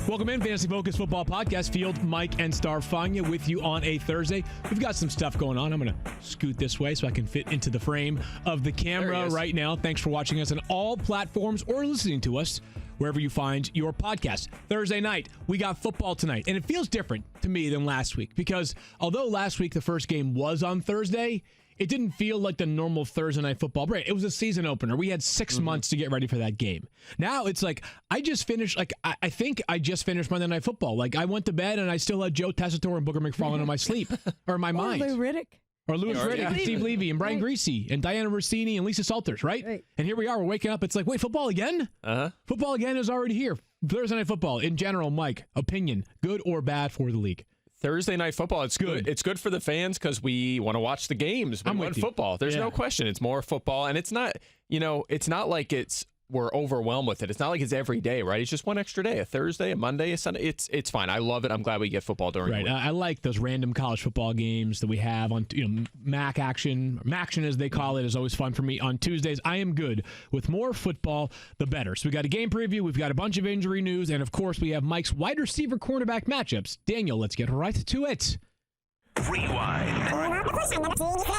Welcome in, Fantasy Focus Football Podcast. Field, Mike, and Stephania with you on a Thursday. We've got some stuff going on. I'm going to scoot this way so I can fit into the frame of the camera right now. Thanks for watching us on all platforms or listening to us wherever you find your podcast. Thursday night, we got football tonight. And it feels different to me than last week because although last week the first game was on Thursday, it didn't feel like the normal Thursday night football break. It was a season opener. We had 6 months to get ready for that game. Now it's like I just finished. Like I think I just finished Monday Night Football. Like I went to bed and I still had Joe Tessitore and Booker McFarland in my sleep or in my mind. Lou Riddick. Or Louis Riddick, and Steve Levy, and Brian Greasy, and Diana Rossini, and Lisa Salters, right? And here we are. We're waking up. It's like, wait, football again? Football again is already here. Thursday Night Football, in general, Mike, opinion, good or bad for the league? Thursday Night Football, it's good. It's good for the fans because we want to watch the games. We want football. There's no question. It's more football, and it's not, it's not like we're overwhelmed with it. It's not like it's every day, right? It's just one extra day, a Thursday, a Monday, a Sunday. It's fine. I love it. I'm glad we get football during the week. I like those random college football games that we have on, MAC action. MACtion, as they call it, is always fun for me on Tuesdays. I am good with more football, the better. So we got a game preview. We've got a bunch of injury news. And, of course, we have Mike's wide receiver cornerback matchups. Daniel, let's get right to it. Rewind.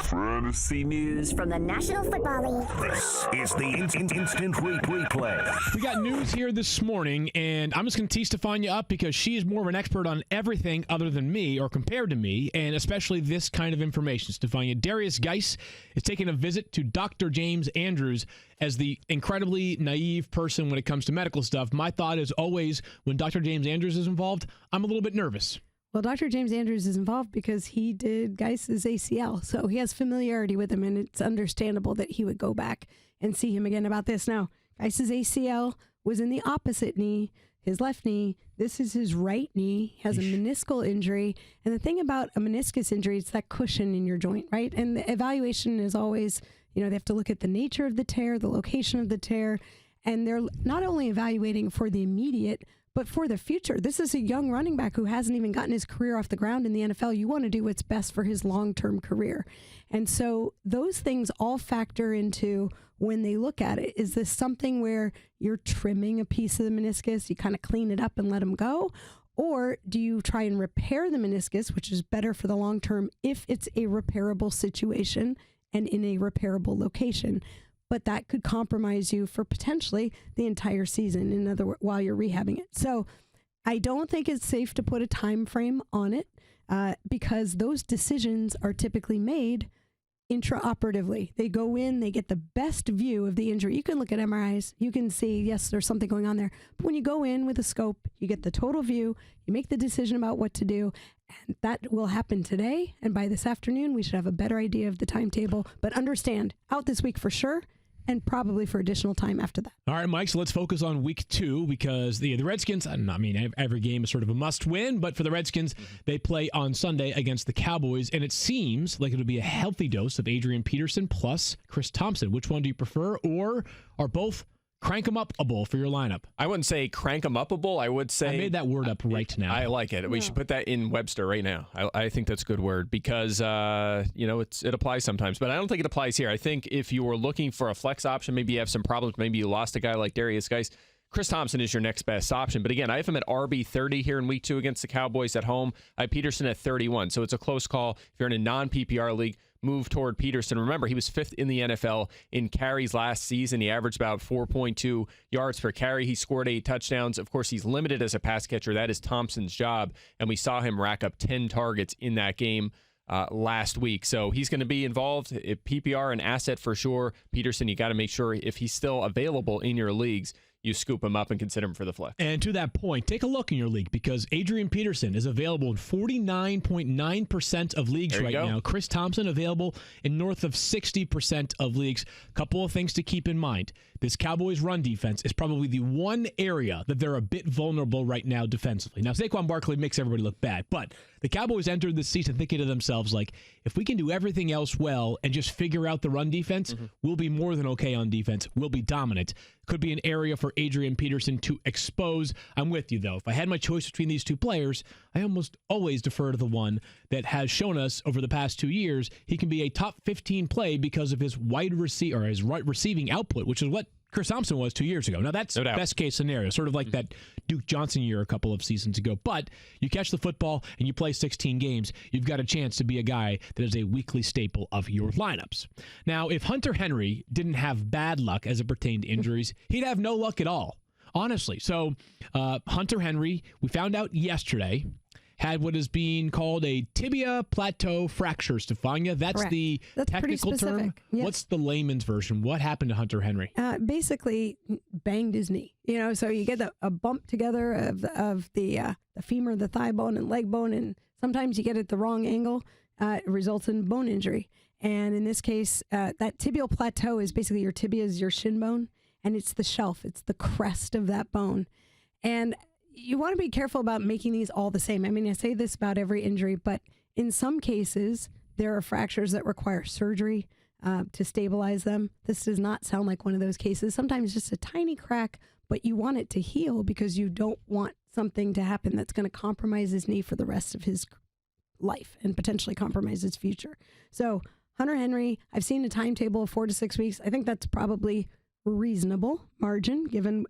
Fantasy news from the National Football League. This is the instant replay. We got news here this morning, and I'm just going to tee Stephania up because she is more of an expert on everything other than me, or compared to me, and especially this kind of information. Stephania, Derrius Guice is taking a visit to Dr. James Andrews. As the incredibly naive person when it comes to medical stuff, my thought is always when Dr. James Andrews is involved, I'm a little bit nervous. Well, Dr. James Andrews is involved because he did Guice's ACL, so he has familiarity with him, and it's understandable that he would go back and see him again about this. Now, Guice's ACL was in the opposite knee, his left knee. This is his right knee. He has a meniscal injury, and the thing about a meniscus injury, it's that cushion in your joint, right? And the evaluation is always, they have to look at the nature of the tear, the location of the tear, and they're not only evaluating for the immediate, but for the future. This is a young running back who hasn't even gotten his career off the ground in the NFL. You want to do what's best for his long-term career. And so those things all factor into when they look at it. Is this something where you're trimming a piece of the meniscus, you kind of clean it up and let him go? Or do you try and repair the meniscus, which is better for the long term if it's a repairable situation and in a repairable location? But that could compromise you for potentially the entire season, in other words, while you're rehabbing it. So I don't think it's safe to put a time frame on it because those decisions are typically made intraoperatively. They go in, they get the best view of the injury. You can look at MRIs, you can see, yes, there's something going on there. But when you go in with a scope, you get the total view, you make the decision about what to do, and that will happen today. And by this afternoon, we should have a better idea of the timetable. But understand, out this week for sure, and probably for additional time after that. All right, Mike, so let's focus on week 2 because the Redskins, every game is sort of a must-win, but for the Redskins, they play on Sunday against the Cowboys, and it seems like it'll be a healthy dose of Adrian Peterson plus Chris Thompson. Which one do you prefer, or are both crank 'em up-able for your lineup? I wouldn't say crank 'em up-able. I would say... I made that word up right now. I like it. Yeah. We should put that in Webster right now. I think that's a good word because, it applies sometimes. But I don't think it applies here. I think if you were looking for a flex option, maybe you have some problems. Maybe you lost a guy like Derrius Guice. Chris Thompson is your next best option. But again, I have him at RB30 here in week 2 against the Cowboys at home. I have Peterson at 31. So it's a close call. If you're in a non-PPR league, move toward Peterson. Remember, he was 5th in the NFL in carries last season. He averaged about 4.2 yards per carry. He scored 8 touchdowns. Of course, he's limited as a pass catcher. That is Thompson's job. And we saw him rack up 10 targets in that game last week. So he's going to be involved. PPR, an asset for sure. Peterson, you got to make sure if he's still available in your leagues, you scoop him up and consider him for the flex. And to that point, take a look in your league because Adrian Peterson is available in 49.9% of leagues right now. Chris Thompson available in north of 60% of leagues. Couple of things to keep in mind. This Cowboys run defense is probably the one area that they're a bit vulnerable right now defensively. Now, Saquon Barkley makes everybody look bad, but the Cowboys entered this season thinking to themselves, like, if we can do everything else well and just figure out the run defense, we'll be more than okay on defense. We'll be dominant. Could be an area for Adrian Peterson to expose. I'm with you, though. If I had my choice between these two players, I almost always defer to the one that has shown us over the past 2 years he can be a top 15 play because of his wide receiver or his right receiving output, which is what Chris Thompson was 2 years ago. Now, that's best case scenario, sort of like that Duke Johnson year a couple of seasons ago. But you catch the football and you play 16 games, you've got a chance to be a guy that is a weekly staple of your lineups. Now, if Hunter Henry didn't have bad luck as it pertained to injuries, he'd have no luck at all, honestly. So Hunter Henry, we found out yesterday, had what is being called a tibia plateau fracture, Stephania. That's Correct. That's technical term. Yes. What's the layman's version? What happened to Hunter Henry? Basically, banged his knee. So you get a bump together of the femur, the thigh bone, and leg bone, and sometimes you get it the wrong angle. It results in bone injury. And in this case, that tibial plateau is basically your tibia is your shin bone, and it's the shelf. It's the crest of that bone. And you want to be careful about making these all the same. I mean, I say this about every injury, but in some cases, there are fractures that require surgery to stabilize them. This does not sound like one of those cases. Sometimes just a tiny crack, but you want it to heal because you don't want something to happen that's going to compromise his knee for the rest of his life and potentially compromise his future. So Hunter Henry, I've seen a timetable of 4 to 6 weeks. I think that's probably reasonable margin given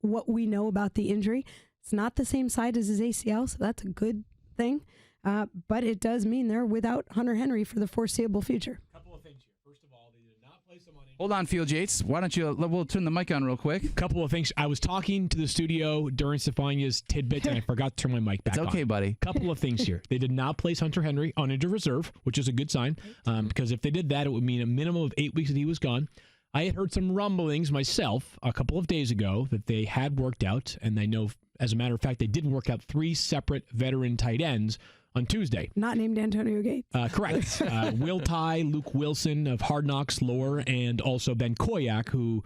what we know about the injury. It's not the same side as his ACL, so that's a good thing. But it does mean they're without Hunter Henry for the foreseeable future. Couple of things here. First of all, they did not place him on. Hold on, Field Yates. Why don't you? We'll turn the mic on real quick. Couple of things. I was talking to the studio during Stephania's tidbit, and I forgot to turn my mic back on. It's okay, buddy. Couple of things here. They did not place Hunter Henry on injured reserve, which is a good sign, because if they did that, it would mean a minimum of 8 weeks that he was gone. I had heard some rumblings myself a couple of days ago that they had worked out, and I know, as a matter of fact, they did work out 3 separate veteran tight ends on Tuesday. Not named Antonio Gates. Correct. Will Tye, Luke Wilson of Hard Knocks Lower, and also Ben Koyak, who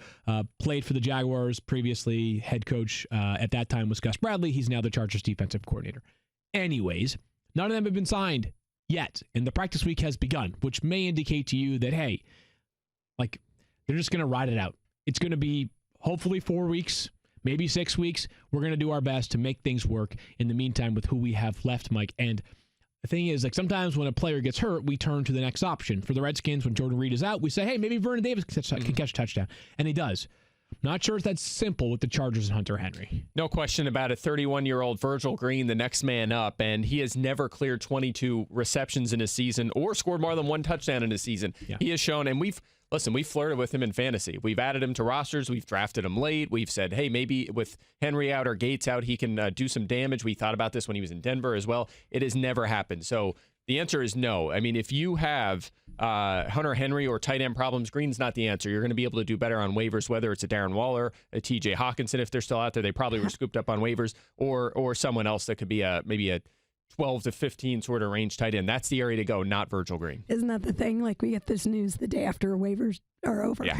played for the Jaguars previously. Head coach at that time was Gus Bradley. He's now the Chargers defensive coordinator. Anyways, none of them have been signed yet, and the practice week has begun, which may indicate to you that, hey, like, they're just going to ride it out. It's going to be hopefully 4 weeks, maybe 6 weeks. We're going to do our best to make things work in the meantime with who we have left, Mike. And the thing is, like, sometimes when a player gets hurt, we turn to the next option. For the Redskins, when Jordan Reed is out, we say, hey, maybe Vernon Davis can catch a touchdown. And he does. Not sure if that's simple with the Chargers and Hunter Henry. No question about it. 31-year-old Virgil Green, the next man up, and he has never cleared 22 receptions in a season or scored more than 1 touchdown in a season. Yeah. He has shown, and we've flirted with him in fantasy. We've added him to rosters. We've drafted him late. We've said, hey, maybe with Henry out or Gates out, he can do some damage. We thought about this when he was in Denver as well. It has never happened. So the answer is no. I mean, if you have Hunter Henry or tight end problems, Green's not the answer. You're going to be able to do better on waivers, whether it's a Darren Waller, a TJ Hawkinson, if they're still out there. They probably were scooped up on waivers, or someone else that could be maybe a 12 to 15 sort of range tight end. That's the area to go, not Virgil Green. Isn't that the thing? Like, we get this news the day after waivers are over. Yeah.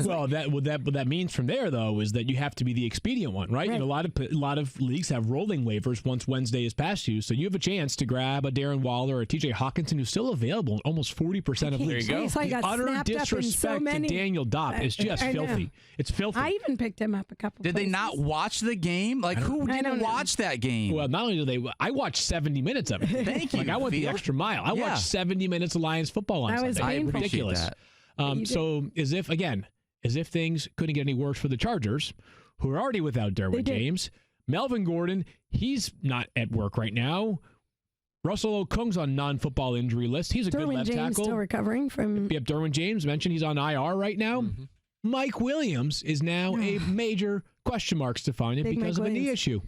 Well, what that means from there, though, is that you have to be the expedient one, right? And a lot of leagues have rolling waivers once Wednesday is past you, so you have a chance to grab a Darren Waller or a TJ Hawkinson, who's still available in almost 40% of leagues. There you go. The utter disrespect to Daniel Dopp is just filthy. It's filthy. I even picked him up a couple Did places. they not watch the game? Like, who didn't watch that game? Well, not only do I watched 70 minutes of it. Thank you. Like, I went the extra mile. I watched 70 minutes of Lions football on Sunday. I appreciate Ridiculous. that. So as if things couldn't get any worse for the Chargers, who are already without Derwin James, Melvin Gordon, he's not at work right now. Russell Okung's on non-football injury list. He's a good left tackle. Still recovering from. Yep, Derwin James mentioned he's on IR right now. Mm-hmm. Mike Williams is now a major question mark, Stephania, because of a knee issue.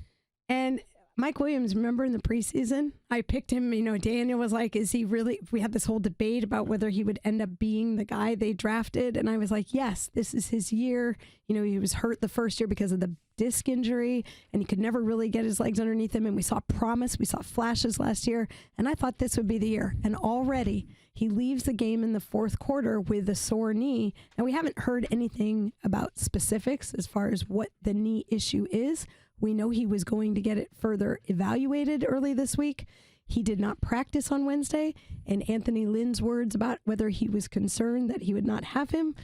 And Mike Williams, remember in the preseason, I picked him, Daniel was like, is he really, we had this whole debate about whether he would end up being the guy they drafted. And I was like, yes, this is his year. He was hurt the first year because of the disc injury and he could never really get his legs underneath him. And we saw promise. We saw flashes last year. And I thought this would be the year. And already he leaves the game in the fourth quarter with a sore knee. And we haven't heard anything about specifics as far as what the knee issue is. We know he was going to get it further evaluated early this week. He did not practice on Wednesday. And Anthony Lynn's words about whether he was concerned that he would not have him,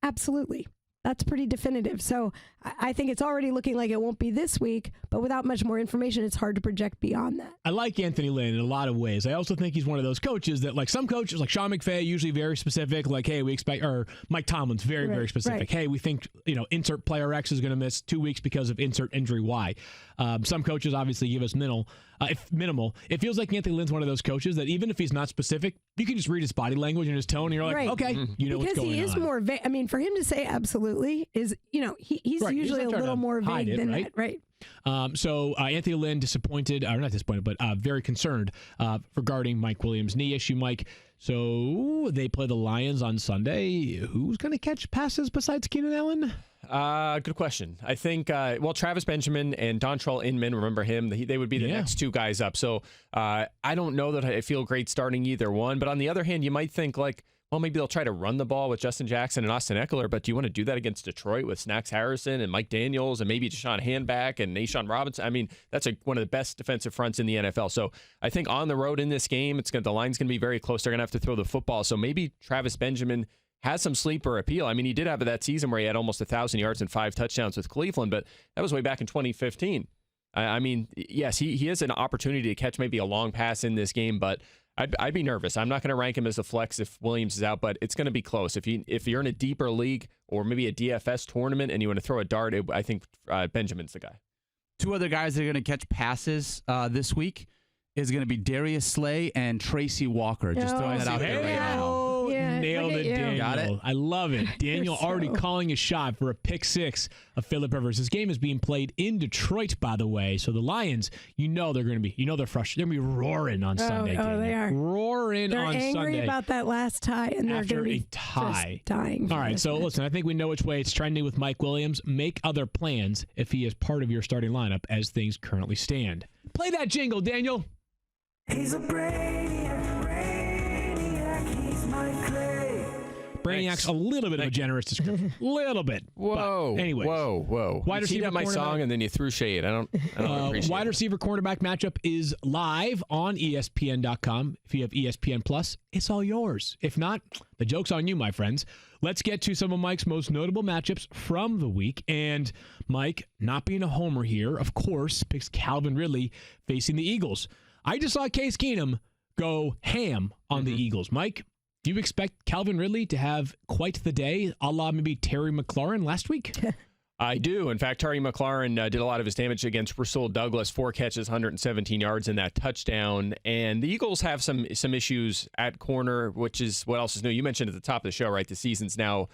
absolutely. That's pretty definitive. So I think it's already looking like it won't be this week, but without much more information, it's hard to project beyond that. I like Anthony Lynn in a lot of ways. I also think he's one of those coaches that, like some coaches, like Sean McVay, usually very specific, like, hey, we expect, or Mike Tomlin's very specific. Right. Hey, we think, insert player X is going to miss 2 weeks because of insert injury Y. Some coaches obviously give us minimal. It feels like Anthony Lynn's one of those coaches that even if he's not specific, you can just read his body language and his tone, and you're like, okay, you know what's going on. Because he is more vague. I mean, for him to say absolutely is, he's usually a little more vague than that, right? So Anthony Lynn not disappointed, but very concerned regarding Mike Williams' knee issue, Mike. So they play the Lions on Sunday. Who's going to catch passes besides Keenan Allen? Good question. I think, Travis Benjamin and Dontrell Inman, remember him? They would be the next two guys up. So I don't know that I feel great starting either one. But on the other hand, you might think maybe they'll try to run the ball with Justin Jackson and Austin Eckler, but do you want to do that against Detroit with Snacks Harrison and Mike Daniels and maybe Deshaun Handback and Nashawn Robinson? I mean, that's one of the best defensive fronts in the NFL. So I think on the road in this game, the line's going to be very close. They're going to have to throw the football. So maybe Travis Benjamin has some sleeper appeal. I mean, he did have that season where he had almost 1,000 yards and 5 touchdowns with Cleveland, but that was way back in 2015. I mean, yes, he has an opportunity to catch maybe a long pass in this game, but I'd be nervous. I'm not going to rank him as a flex if Williams is out, but it's going to be close. If you're in a deeper league or maybe a DFS tournament and you want to throw a dart, I think Benjamin's the guy. Two other guys that are going to catch passes this week is going to be Darius Slay and Tracy Walker. Just throwing that out there right now. Yeah, nailed it, Daniel. Got it? I love it. Daniel already calling a shot for a pick 6 of Phillip Rivers. This game is being played in Detroit, by the way. So the Lions, they're going to be, they're frustrated. They're going to be roaring on Sunday. Oh, they are. Roaring they're on Sunday. They're angry about that last tie, and they're going to be just dying. All right, so listen, I think we know which way it's trending with Mike Williams. Make other plans if he is part of your starting lineup as things currently stand. Play that jingle, Daniel. He's a brainiac, he's my clay. Brainiac's a little bit of a generous description. Little bit. Whoa. Anyways. Whoa. Wide receiver, you teed up my song and then you threw shade. I don't appreciate wide receiver cornerback matchup is live on ESPN.com. If you have ESPN Plus, it's all yours. If not, the joke's on you, my friends. Let's get to some of Mike's most notable matchups from the week. And Mike, not being a homer here, of course, picks Calvin Ridley facing the Eagles. I just saw Case Keenum go ham on the Eagles. Mike, do you expect Calvin Ridley to have quite the day, a la maybe Terry McLaurin last week? I do. In fact, Terry McLaurin did a lot of his damage against Rasul Douglas, 4 catches, 117 yards in that touchdown. And the Eagles have some issues at corner, which is what else is new. You mentioned at the top of the show, right? The season's now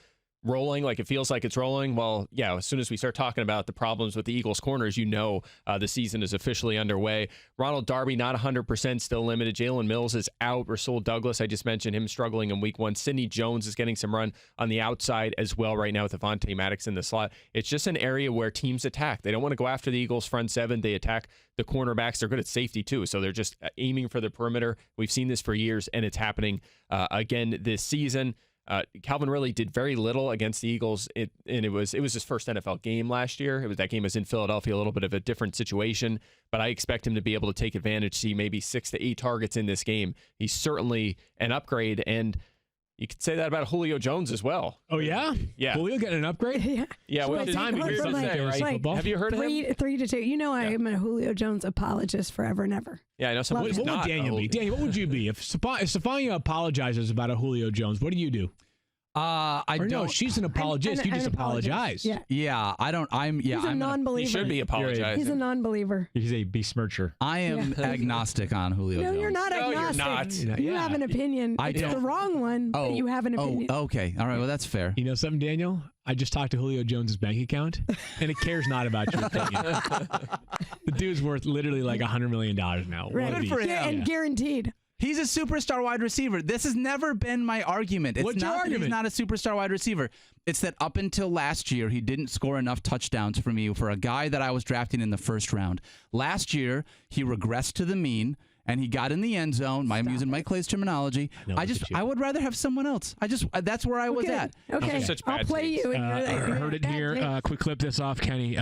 rolling, like it feels like it's rolling. Well, yeah, as soon as we start talking about the problems with the Eagles corners, the season is officially underway. Ronald Darby, not 100%, still limited. Jalen Mills is out. Rasul Douglas, I just mentioned him struggling in week 1. Sidney Jones is getting some run on the outside as well right now with Avonte Maddox in the slot. It's just an area where teams attack. They don't want to go after the Eagles front 7. They attack the cornerbacks. They're good at safety too, so they're just aiming for the perimeter. We've seen this for years, and it's happening again this season. Calvin Ridley did very little against the Eagles, and it was his first NFL game last year. That game was in Philadelphia, a little bit of a different situation, but I expect him to be able to take advantage, see maybe 6 to 8 targets in this game. He's certainly an upgrade, and you could say that about Julio Jones as well. Oh, yeah? Yeah. Julio getting an upgrade? Yeah. What time you hear something football? Have you heard of him? 3-2. I am a Julio Jones apologist forever and ever. Yeah, I know someone. What would Daniel be? Daniel, what would you be? If Stephania apologizes about a Julio Jones, what do you do? No, she's an apologist. You just apologize. Yeah, I don't. He's a non-believer. He should be apologizing. He's a non-believer. He's a besmircher. I am agnostic on Julio Jones. No, you're not agnostic. You're not. You have an opinion. It's the wrong one, but you have an opinion. Okay. All right. Well, that's fair. You know something, Daniel? I just talked to Julio Jones' bank account, and it cares not about your opinion. The dude's worth literally like $100 million now. Right. Good for him. And guaranteed. He's a superstar wide receiver. This has never been my argument. What's your argument? He's not a superstar wide receiver. It's that up until last year, he didn't score enough touchdowns for me for a guy that I was drafting in the first round. Last year, he regressed to the mean, and he got in the end zone. I'm using Mike Clay's terminology. I would rather have someone else. That's where I was at. Okay, I'll play you. Heard it here. Quick clip this off, Kenny.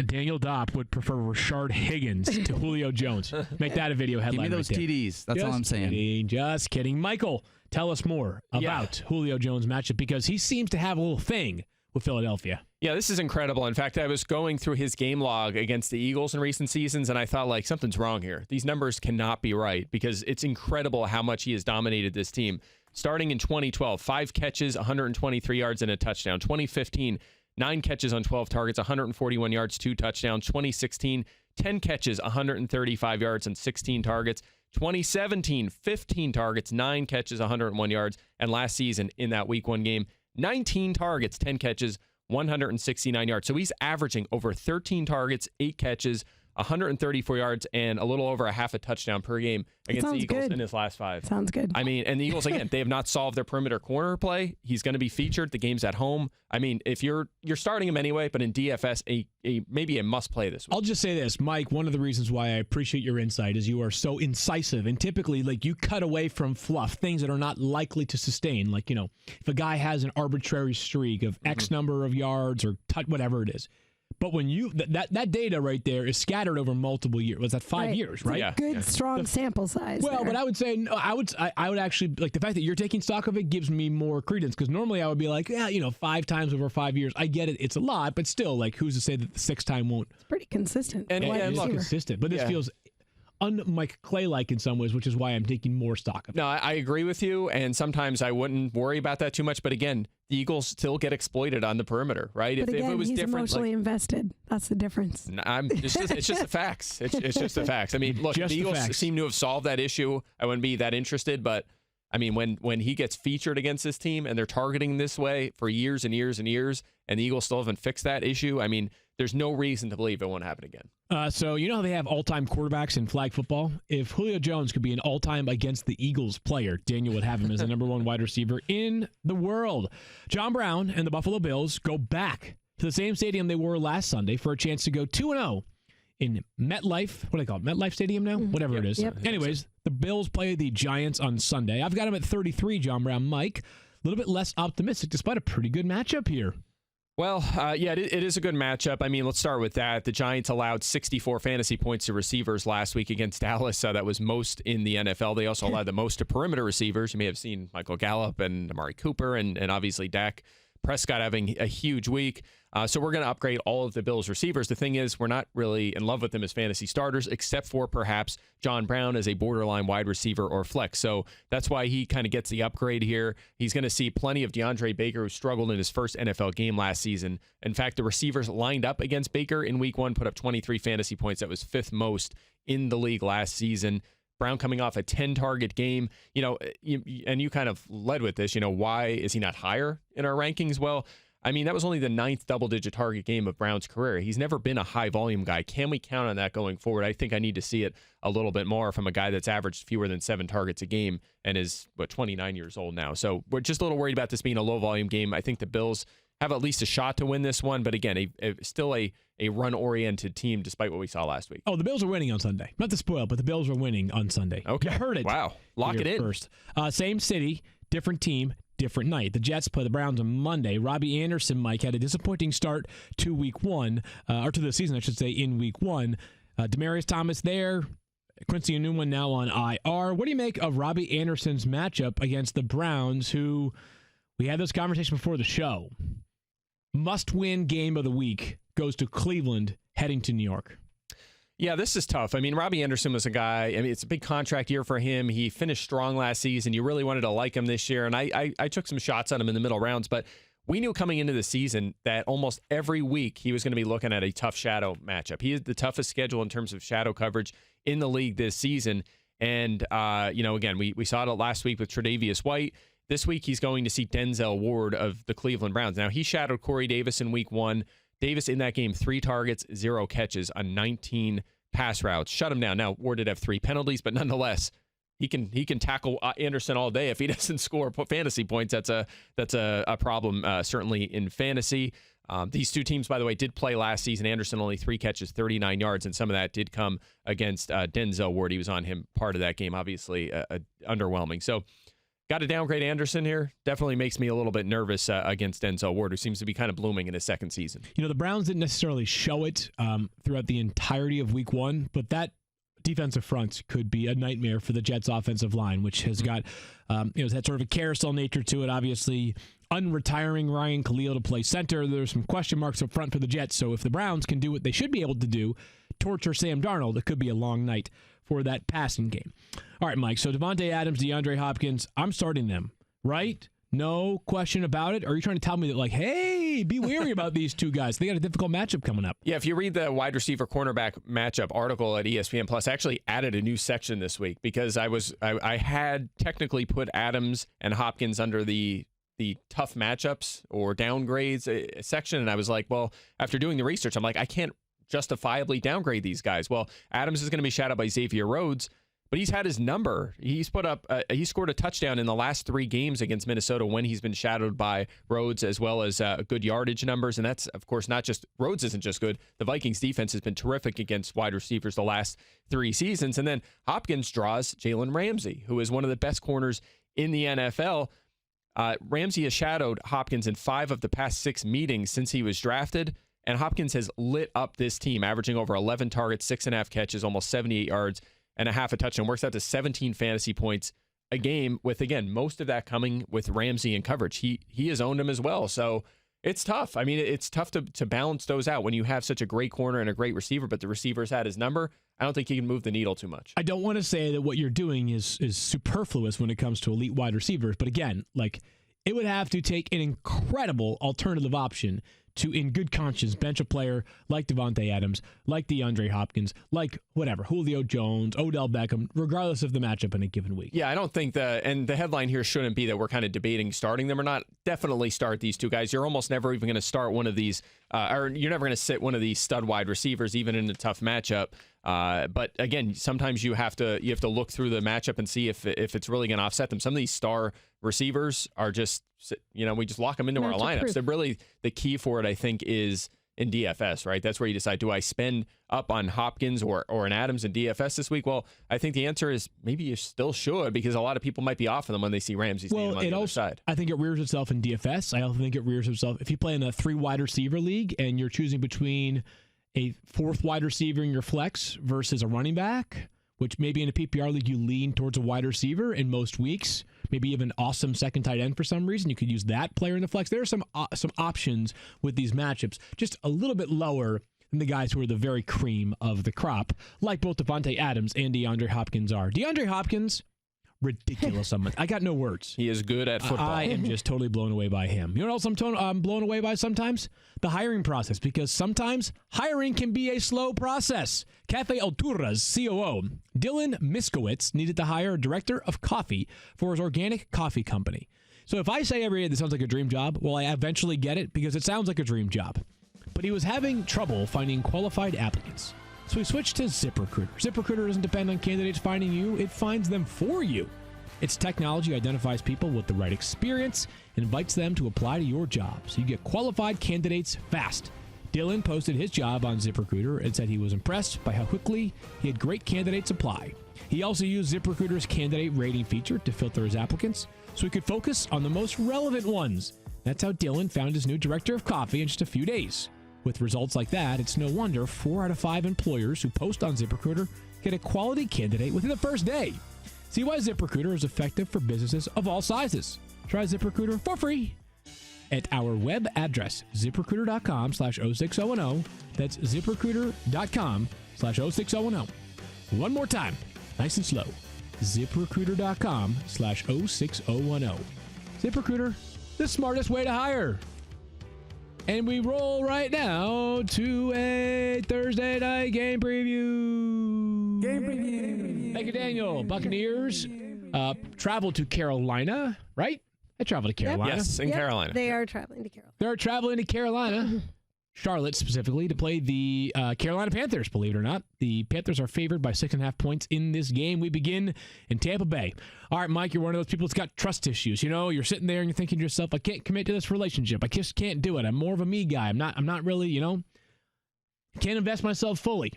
Daniel Dopp would prefer Rashard Higgins to Julio Jones. Make that a video headline. Give me those TDs. That's all I'm saying. Just kidding. Michael, tell us more about Julio Jones' matchup, because he seems to have a little thing with Philadelphia. Yeah, this is incredible. In fact, I was going through his game log against the Eagles in recent seasons, and I thought, like, something's wrong here. These numbers cannot be right because it's incredible how much he has dominated this team. Starting in 2012, 5 catches, 123 yards, and a touchdown. 2015, 9 catches on 12 targets, 141 yards, 2 touchdowns. 2016, 10 catches, 135 yards, and 16 targets. 2017, 15 targets, 9 catches, 101 yards. And last season, in that Week 1 game, 19 targets, 10 catches, 169 yards. So he's averaging over 13 targets, 8 catches, 134 yards, and a little over a half a touchdown per game against the Eagles in his last 5. Sounds good. I mean, and the Eagles, again, they have not solved their perimeter corner play. He's going to be featured. The game's at home. I mean, if you're starting him anyway, but in DFS, maybe a must play this week. I'll just say this, Mike, one of the reasons why I appreciate your insight is you are so incisive, and typically, like, you cut away from fluff, things that are not likely to sustain. Like, if a guy has an arbitrary streak of X number of yards or whatever it is. But when you that data right there is scattered over multiple years. Was that 5 years, right? Yeah. Good, strong sample size. Well, there. but I would say I would actually like the fact that you're taking stock of it gives me more credence because normally I would be like, 5 times over 5 years. I get it, it's a lot, but still, like, who's to say that the 6th time won't? It's pretty consistent. And It's consistent, but this feels un-Mike Clay-like in some ways, which is why I'm taking more stock of it. No, I agree with you, and sometimes I wouldn't worry about that too much. But again, the Eagles still get exploited on the perimeter, right? But again, if it was he's different, emotionally invested. That's the difference. it's just the facts. It's just the facts. I mean, look, Just the the Eagles facts. seem to have solved that issue. I wouldn't be that interested, but I mean, when he gets featured against this team and they're targeting this way for years and years and years, and the Eagles still haven't fixed that issue, I mean, there's no reason to believe it won't happen again. So you know how they have all-time quarterbacks in flag football? If Julio Jones could be an all-time against the Eagles player, Daniel would have him as the number 1 wide receiver in the world. John Brown and the Buffalo Bills go back to the same stadium they were last Sunday for a chance to go 2-0 in MetLife. What do they call it? MetLife Stadium now? Whatever it is. Yep. Anyways, the Bills play the Giants on Sunday. I've got him at 33, John Brown. Mike, a little bit less optimistic despite a pretty good matchup here. Well, it is a good matchup. I mean, let's start with that. The Giants allowed 64 fantasy points to receivers last week against Dallas. That was most in the NFL. They also allowed the most to perimeter receivers. You may have seen Michael Gallup and Amari Cooper and obviously Dak Prescott having a huge week. So we're going to upgrade all of the Bills receivers. The thing is, we're not really in love with them as fantasy starters, except for perhaps John Brown as a borderline wide receiver or flex. So that's why he kind of gets the upgrade here. He's going to see plenty of DeAndre Baker, who struggled in his first NFL game last season. In fact, the receivers lined up against Baker in Week 1 put up 23 fantasy points. That was 5th most in the league last season. Brown coming off a 10-target game, and you kind of led with this, why is he not higher in our rankings? Well, I mean, that was only the 9th double-digit target game of Brown's career. He's never been a high-volume guy. Can we count on that going forward? I think I need to see it a little bit more from a guy that's averaged fewer than 7 targets a game and is, 29 years old now. So we're just a little worried about this being a low-volume game. I think the Bills have at least a shot to win this one, but again, still a run-oriented team despite what we saw last week. Oh, the Bills are winning on Sunday. Not to spoil, but the Bills are winning on Sunday. Okay. You heard it. Wow. Lock it in. First. Same city, different team, different night. The Jets play the Browns on Monday. Robby Anderson, Mike, had a disappointing start to Week 1, or to the season, I should say, in Week 1. Demaryius Thomas there. Quincy Enunwa now on IR. What do you make of Robby Anderson's matchup against the Browns, who we had this conversation before the show? Must-win game of the week goes to Cleveland, heading to New York. Yeah, this is tough. I mean, Robby Anderson was a guy, I mean, it's a big contract year for him. He finished strong last season. You really wanted to like him this year, and I took some shots on him in the middle rounds, but we knew coming into the season that almost every week he was going to be looking at a tough shadow matchup. He has the toughest schedule in terms of shadow coverage in the league this season, and, again, we saw it last week with Tre'Davious White. This week, he's going to see Denzel Ward of the Cleveland Browns. Now, he shadowed Corey Davis in Week 1. Davis in that game, 3 targets, 0 catches on 19 pass routes. Shut him down. Now, Ward did have 3 penalties, but nonetheless, he can tackle Anderson all day. If he doesn't score fantasy points, that's a problem, certainly in fantasy. These two teams, by the way, did play last season. Anderson only 3 catches, 39 yards, and some of that did come against Denzel Ward. He was on him part of that game, obviously underwhelming. So, got to downgrade Anderson here. Definitely makes me a little bit nervous against Denzel Ward, who seems to be kind of blooming in his second season. The Browns didn't necessarily show it throughout the entirety of Week 1, but that defensive front could be a nightmare for the Jets' offensive line, which has got has that sort of a carousel nature to it. Obviously, unretiring Ryan Khalil to play center. There's some question marks up front for the Jets. So if the Browns can do what they should be able to do, torture Sam Darnold, it could be a long night for that passing game. All right, Mike. So Davante Adams, DeAndre Hopkins, I'm starting them, right? No question about it? Or are you trying to tell me that, like, hey, be wary about these two guys? They got a difficult matchup coming up. Yeah, if you read the wide receiver cornerback matchup article at ESPN Plus, I actually added a new section this week because I had technically put Adams and Hopkins under the tough matchups or downgrades section, and I was like, well, after doing the research, I'm like, I can't justifiably downgrade these guys. Well, Adams is going to be shadowed by Xavier Rhodes, but he's had his number. He's put up, he scored a touchdown in the last 3 games against Minnesota when he's been shadowed by Rhodes, as well as good yardage numbers. And that's, of course, not just, Rhodes isn't just good. The Vikings defense has been terrific against wide receivers the last 3 seasons. And then Hopkins draws Jalen Ramsey, who is one of the best corners in the NFL. Ramsey has shadowed Hopkins in 5 of the past 6 meetings since he was drafted. And Hopkins has lit up this team, averaging over 11 targets, 6.5 catches, almost 78 yards, and a half a touchdown. Works out to 17 fantasy points a game, with, again, most of that coming with Ramsey in coverage. He has owned him as well. So it's tough. I mean, it's tough to balance those out when you have such a great corner and a great receiver, but the receiver's had his number. I don't think he can move the needle too much. I don't want to say that what you're doing is superfluous when it comes to elite wide receivers, but again, like, it would have to take an incredible alternative option to, in good conscience, bench a player like Davante Adams, like DeAndre Hopkins, like whatever, Julio Jones, Odell Beckham, regardless of the matchup in a given week. Yeah, I don't think and the headline here shouldn't be that we're kind of debating starting them or not. Definitely start these two guys. You're almost never even going to start one of these, or you're never going to sit one of these stud wide receivers, even in a tough matchup. But again, sometimes you have to look through the matchup and see if it's really going to offset them. Some of these star receivers are just, we just lock them into our lineups. They're really, the key for it, I think, is in DFS, right? That's where you decide, do I spend up on Hopkins or an Adams in DFS this week? Well, I think the answer is maybe you still should, because a lot of people might be off of them when they see Ramsey's name on the other side. I think it rears itself in DFS. I also think it rears itself if you play in a 3 wide receiver league and you're choosing between a 4th wide receiver in your flex versus a running back, which maybe in a PPR league you lean towards a wide receiver in most weeks, maybe even awesome second tight end for some reason. You could use that player in the flex. There are some options with these matchups, just a little bit lower than the guys who are the very cream of the crop, like both Davante Adams and DeAndre Hopkins are. DeAndre Hopkins, ridiculous. I got no words. He is good at football. I am just totally blown away by him. You know what else I'm blown away by sometimes? The hiring process, because sometimes hiring can be a slow process. Cafe Altura's COO, Dylan Miskowitz, needed to hire a director of coffee for his organic coffee company. So if I say every day this sounds like a dream job, well, I eventually get it because it sounds like a dream job. But he was having trouble finding qualified applicants. So he switched to ZipRecruiter. ZipRecruiter doesn't depend on candidates finding you, it finds them for you. Its technology identifies people with the right experience and invites them to apply to your job, so you get qualified candidates fast. Dylan posted his job on ZipRecruiter and said he was impressed by how quickly he had great candidates apply. He also used ZipRecruiter's candidate rating feature to filter his applicants so he could focus on the most relevant ones. That's how Dylan found his new director of coffee in just a few days. With results like that, it's no wonder 4 out of 5 employers who post on ZipRecruiter get a quality candidate within the first day. See why ZipRecruiter is effective for businesses of all sizes. Try ZipRecruiter for free at our web address, ZipRecruiter.com/06010. That's ZipRecruiter.com/06010. One more time, nice and slow. ZipRecruiter.com/06010. ZipRecruiter, the smartest way to hire. And we roll right now to a Thursday night game preview. Thank you, Daniel. Buccaneers traveled to Carolina, right? They traveled to Carolina. Yes, in Carolina. They are traveling to Carolina. They're traveling to Carolina, Charlotte specifically, to play the Carolina Panthers, believe it or not. The Panthers are favored by 6.5 points in this game. We begin in Tampa Bay. All right, Mike, you're one of those people that's got trust issues. You know, you're sitting there and you're thinking to yourself, I can't commit to this relationship. I just can't do it. I'm more of a me guy. I'm not really, can't invest myself fully.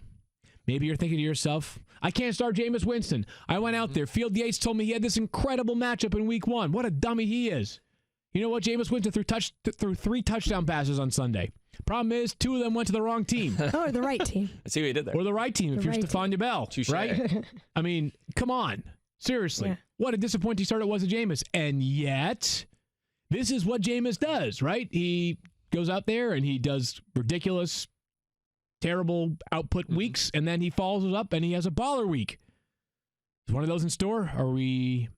Maybe you're thinking to yourself, I can't start Jameis Winston. I went out there. Field Yates told me he had this incredible matchup in week 1. What a dummy he is. You know what? Jameis Winston threw 3 touchdown passes on Sunday. Problem is, 2 of them went to the wrong team. Or the right team. I see what you did there. Or the right team if you're Stephania Bell. Touché. Right? I mean, come on. Seriously. What a disappointing start it was at Jameis. And yet, this is what Jameis does, right? He goes out there and he does ridiculous, terrible output weeks, and then he follows up and he has a baller week. Is one of those in store? Are we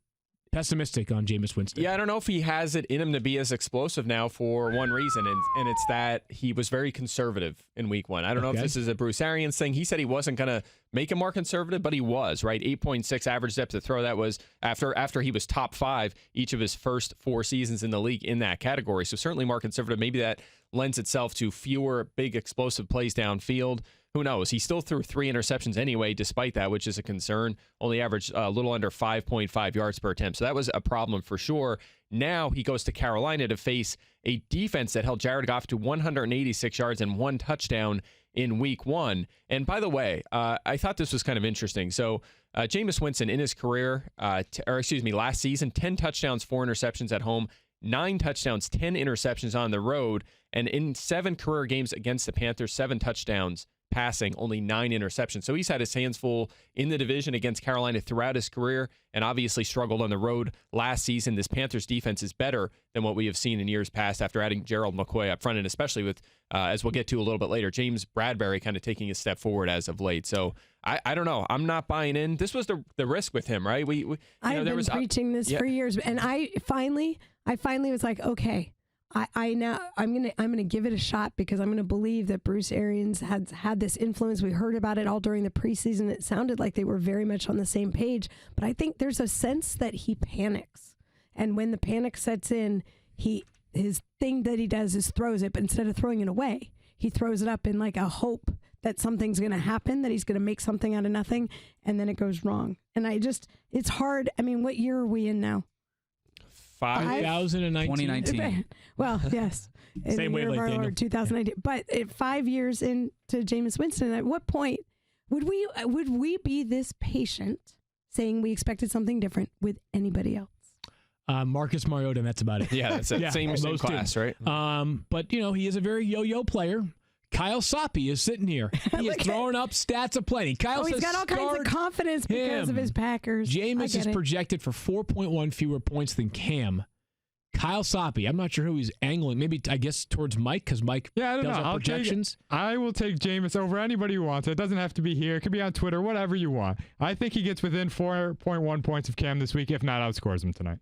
pessimistic on Jameis Winston? Yeah, I don't know if he has it in him to be as explosive now for one reason, and it's that he was very conservative in week 1. I don't know if this is a Bruce Arians thing. He said he wasn't going to make him more conservative, but he was, right? 8.6 average depth of throw. That was after he was top 5 each of his first 4 seasons in the league in that category. So certainly more conservative. Maybe that lends itself to fewer big explosive plays downfield. Who knows? He still threw 3 interceptions anyway, despite that, which is a concern. Only averaged a little under 5.5 yards per attempt. So that was a problem for sure. Now he goes to Carolina to face a defense that held Jared Goff to 186 yards and 1 touchdown in week 1. And by the way, I thought this was kind of interesting. So Jameis Winston in his career, last season, 10 touchdowns, 4 interceptions at home, 9 touchdowns, 10 interceptions on the road. And in 7 career games against the Panthers, 7 touchdowns passing, only 9 interceptions. So he's had his hands full in the division against Carolina throughout his career and obviously struggled on the road last season. This Panthers defense is better than what we have seen in years past after adding Gerald McCoy up front, and especially with, as we'll get to a little bit later, James Bradberry kind of taking a step forward as of late. So I don't know. I'm not buying in. This was the risk with him, right? I've been preaching this for years, and I finally was like, okay, I'm gonna give it a shot because I'm gonna believe that Bruce Arians has had this influence. We heard about it all during the preseason. It sounded like they were very much on the same page, but I think there's a sense that he panics, and when the panic sets in, his thing that he does is throws it, but instead of throwing it away, he throws it up in like a hope that something's gonna happen, that he's gonna make something out of nothing, and then it goes wrong. And it's hard. I mean, what year are we in now? 2019. Well, yes. Same wavelength, Daniel. 2019. But 5 years into Jameis Winston, at what point would we be this patient saying we expected something different with anybody else? Marcus Mariota, and that's about it. Yeah, that's it. Same class, right? But, he is a very yo-yo player. Kyle Soppe is sitting here. He is throwing up stats aplenty. Kyle says he's got all kinds of confidence because of his Packers. Jameis is projected for 4.1 fewer points than Cam. Kyle Soppe, I'm not sure who he's angling. Maybe, I guess, towards Mike, because Mike does have projections. I will take Jameis over anybody who wants it. It doesn't have to be here. It could be on Twitter, whatever you want. I think he gets within 4.1 points of Cam this week, if not outscores him tonight.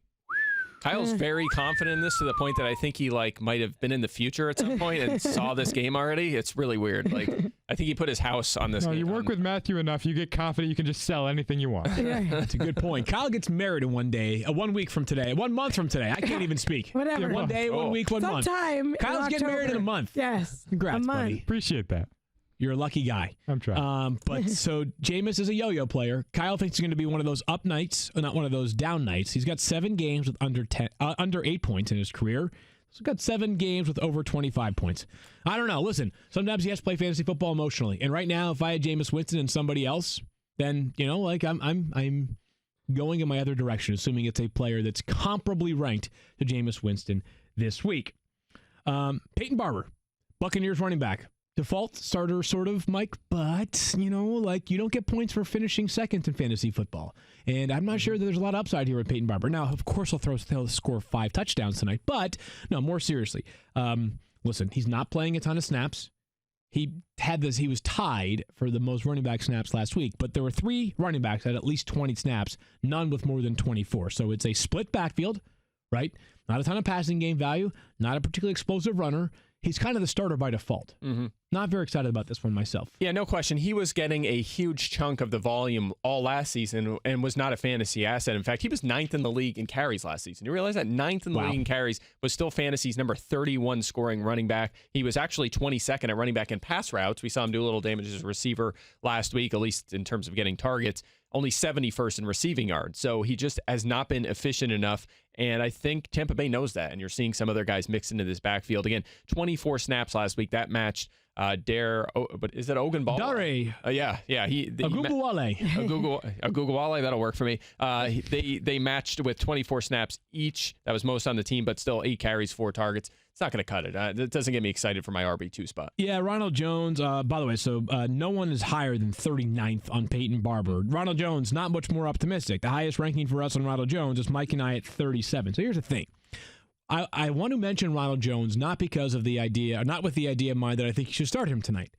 Kyle's very confident in this to the point that I think he might have been in the future at some point and saw this game already. It's really weird. I think he put his house on this game. You work with Matthew enough, you get confident you can just sell anything you want. That's a good point. Kyle gets married in 1 day, 1 week from today, 1 month from today. I can't even speak. Whatever. 1 day, 1 week, 1 month. Sometime Kyle's getting married in a month. Yes. Congrats, buddy. Appreciate that. You're a lucky guy. I'm trying. But so Jameis is a yo-yo player. Kyle thinks he's going to be one of those up nights, or not one of those down nights. He's got 7 games with under 8 points in his career. He's got 7 games with over 25 points. I don't know. Listen, sometimes he has to play fantasy football emotionally. And right now, if I had Jameis Winston and somebody else, then I'm going in my other direction, assuming it's a player that's comparably ranked to Jameis Winston this week. Peyton Barber, Buccaneers running back. Default starter, sort of, Mike, but, you don't get points for finishing second in fantasy football. And I'm not sure that there's a lot of upside here with Peyton Barber. Now, of course, he'll score 5 touchdowns tonight, but, no, more seriously. Listen, he's not playing a ton of snaps. He was tied for the most running back snaps last week, but there were 3 running backs at least 20 snaps, none with more than 24. So it's a split backfield, right? Not a ton of passing game value, not a particularly explosive runner. He's kind of the starter by default. Mm-hmm. Not very excited about this one myself. Yeah, no question. He was getting a huge chunk of the volume all last season and was not a fantasy asset. In fact, he was 9th in the league in carries last season. You realize that 9th in the league in carries was still fantasy's number 31 scoring running back. He was actually 22nd at running back in pass routes. We saw him do a little damage as a receiver last week, at least in terms of getting targets. Only 71st in receiving yards. So he just has not been efficient enough. And I think Tampa Bay knows that. And you're seeing some other guys mixed into this backfield. Again, 24 snaps last week. That matched but is it Ogunbowale? Dare. Yeah. Ogunbowale, that'll work for me. They matched with 24 snaps each. That was most on the team, but still 8 carries, 4 targets. it's not going to cut it. It doesn't get me excited for my RB2 spot. Yeah, Ronald Jones, by the way, so no one is higher than 39th on Peyton Barber. Ronald Jones, not much more optimistic. The highest ranking for us on Ronald Jones is Mike and I at 37. So here's the thing. I want to mention Ronald Jones not because of the idea, not with the idea in mind that I think you should start him tonight.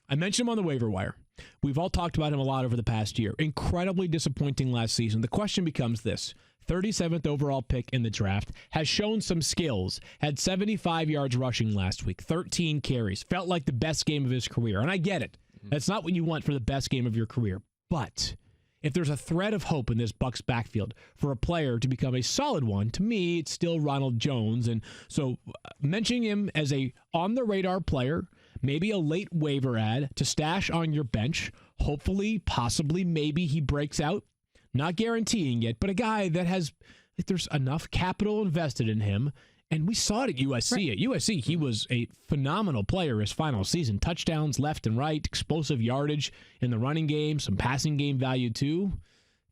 I mentioned him on the waiver wire. We've all talked about him a lot over the past year. Incredibly disappointing last season. The question becomes this. 37th overall pick in the draft, has shown some skills, had 75 yards rushing last week, 13 carries, felt like the best game of his career. And I get it. That's not what you want for the best game of your career. But if there's a thread of hope in this Bucs backfield for a player to become a solid one, to me, it's still Ronald Jones. And so mentioning him as a on-the-radar player, maybe a late waiver ad to stash on your bench, hopefully, possibly, maybe he breaks out. Not guaranteeing yet, but a guy that has, if there's enough capital invested in him, and we saw it at USC. Right. At USC, he was a phenomenal player his final season. Touchdowns left and right, explosive yardage in the running game, some passing game value too.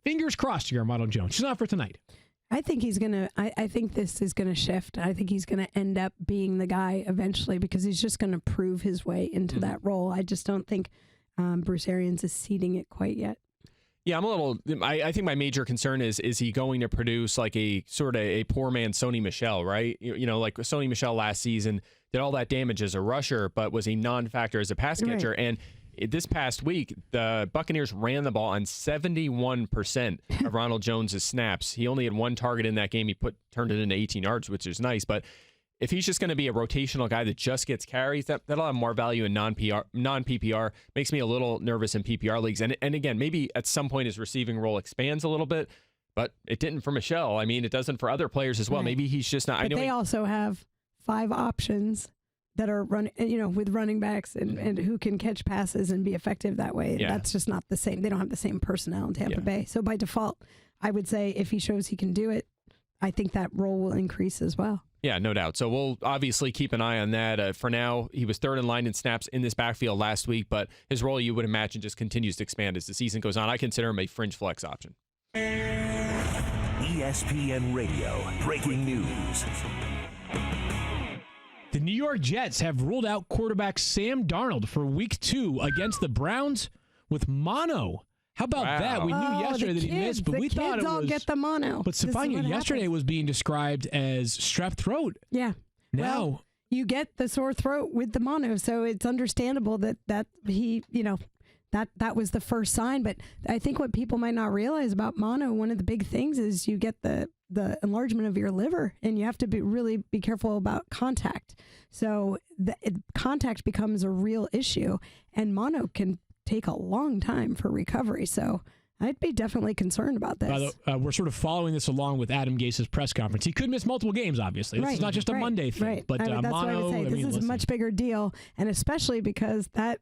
Fingers crossed here, Ronald Jones. He's not for tonight. I think he's going to, I think this is going to shift. I think he's going to end up being the guy eventually because he's just going to prove his way into that role. I just don't think Bruce Arians is seeding it quite yet. Yeah, I think my major concern is he going to produce like a sort of a poor man Sony Michel, right? You know, like Sony Michel last season did all that damage as a rusher, but was a non-factor as a pass catcher. Right. And this past week, the Buccaneers ran the ball on 71% of Ronald Jones' snaps. He only had one target in that game. He turned it into 18 yards, which is nice. But if he's just going to be a rotational guy that just gets carries, that'll have more value in non-PPR. Makes me a little nervous in PPR leagues. And again, maybe at some point his receiving role expands a little bit, but it didn't for Michel. I mean, it doesn't for other players as well. Right. Maybe he's just not. But they also have 5 options that are with running backs and who can catch passes and be effective that way. Yeah. That's just not the same. They don't have the same personnel in Tampa Bay. So by default, I would say if he shows he can do it, I think that role will increase as well. Yeah, no doubt. So we'll obviously keep an eye on that. For now, he was third in line in snaps in this backfield last week, but his role, you would imagine, just continues to expand as the season goes on. I consider him a fringe flex option. ESPN Radio, breaking news. The New York Jets have ruled out quarterback Sam Darnold for Week 2 against the Browns with mono. How about that? We knew yesterday that he missed, but we thought it was. The kids all get the mono. But Stephania, yesterday was being described as strep throat. Yeah. Now you get the sore throat with the mono, so it's understandable that he, that was the first sign. But I think what people might not realize about mono, one of the big things is you get the enlargement of your liver, and you have to really be careful about contact. So contact becomes a real issue, and mono can take a long time for recovery. So I'd be definitely concerned about this. We're sort of following this along with Adam Gase's press conference. He could miss multiple games, obviously. This is not just a Monday thing. Right. But that's mono, what I would say. This is a much bigger deal, and especially because that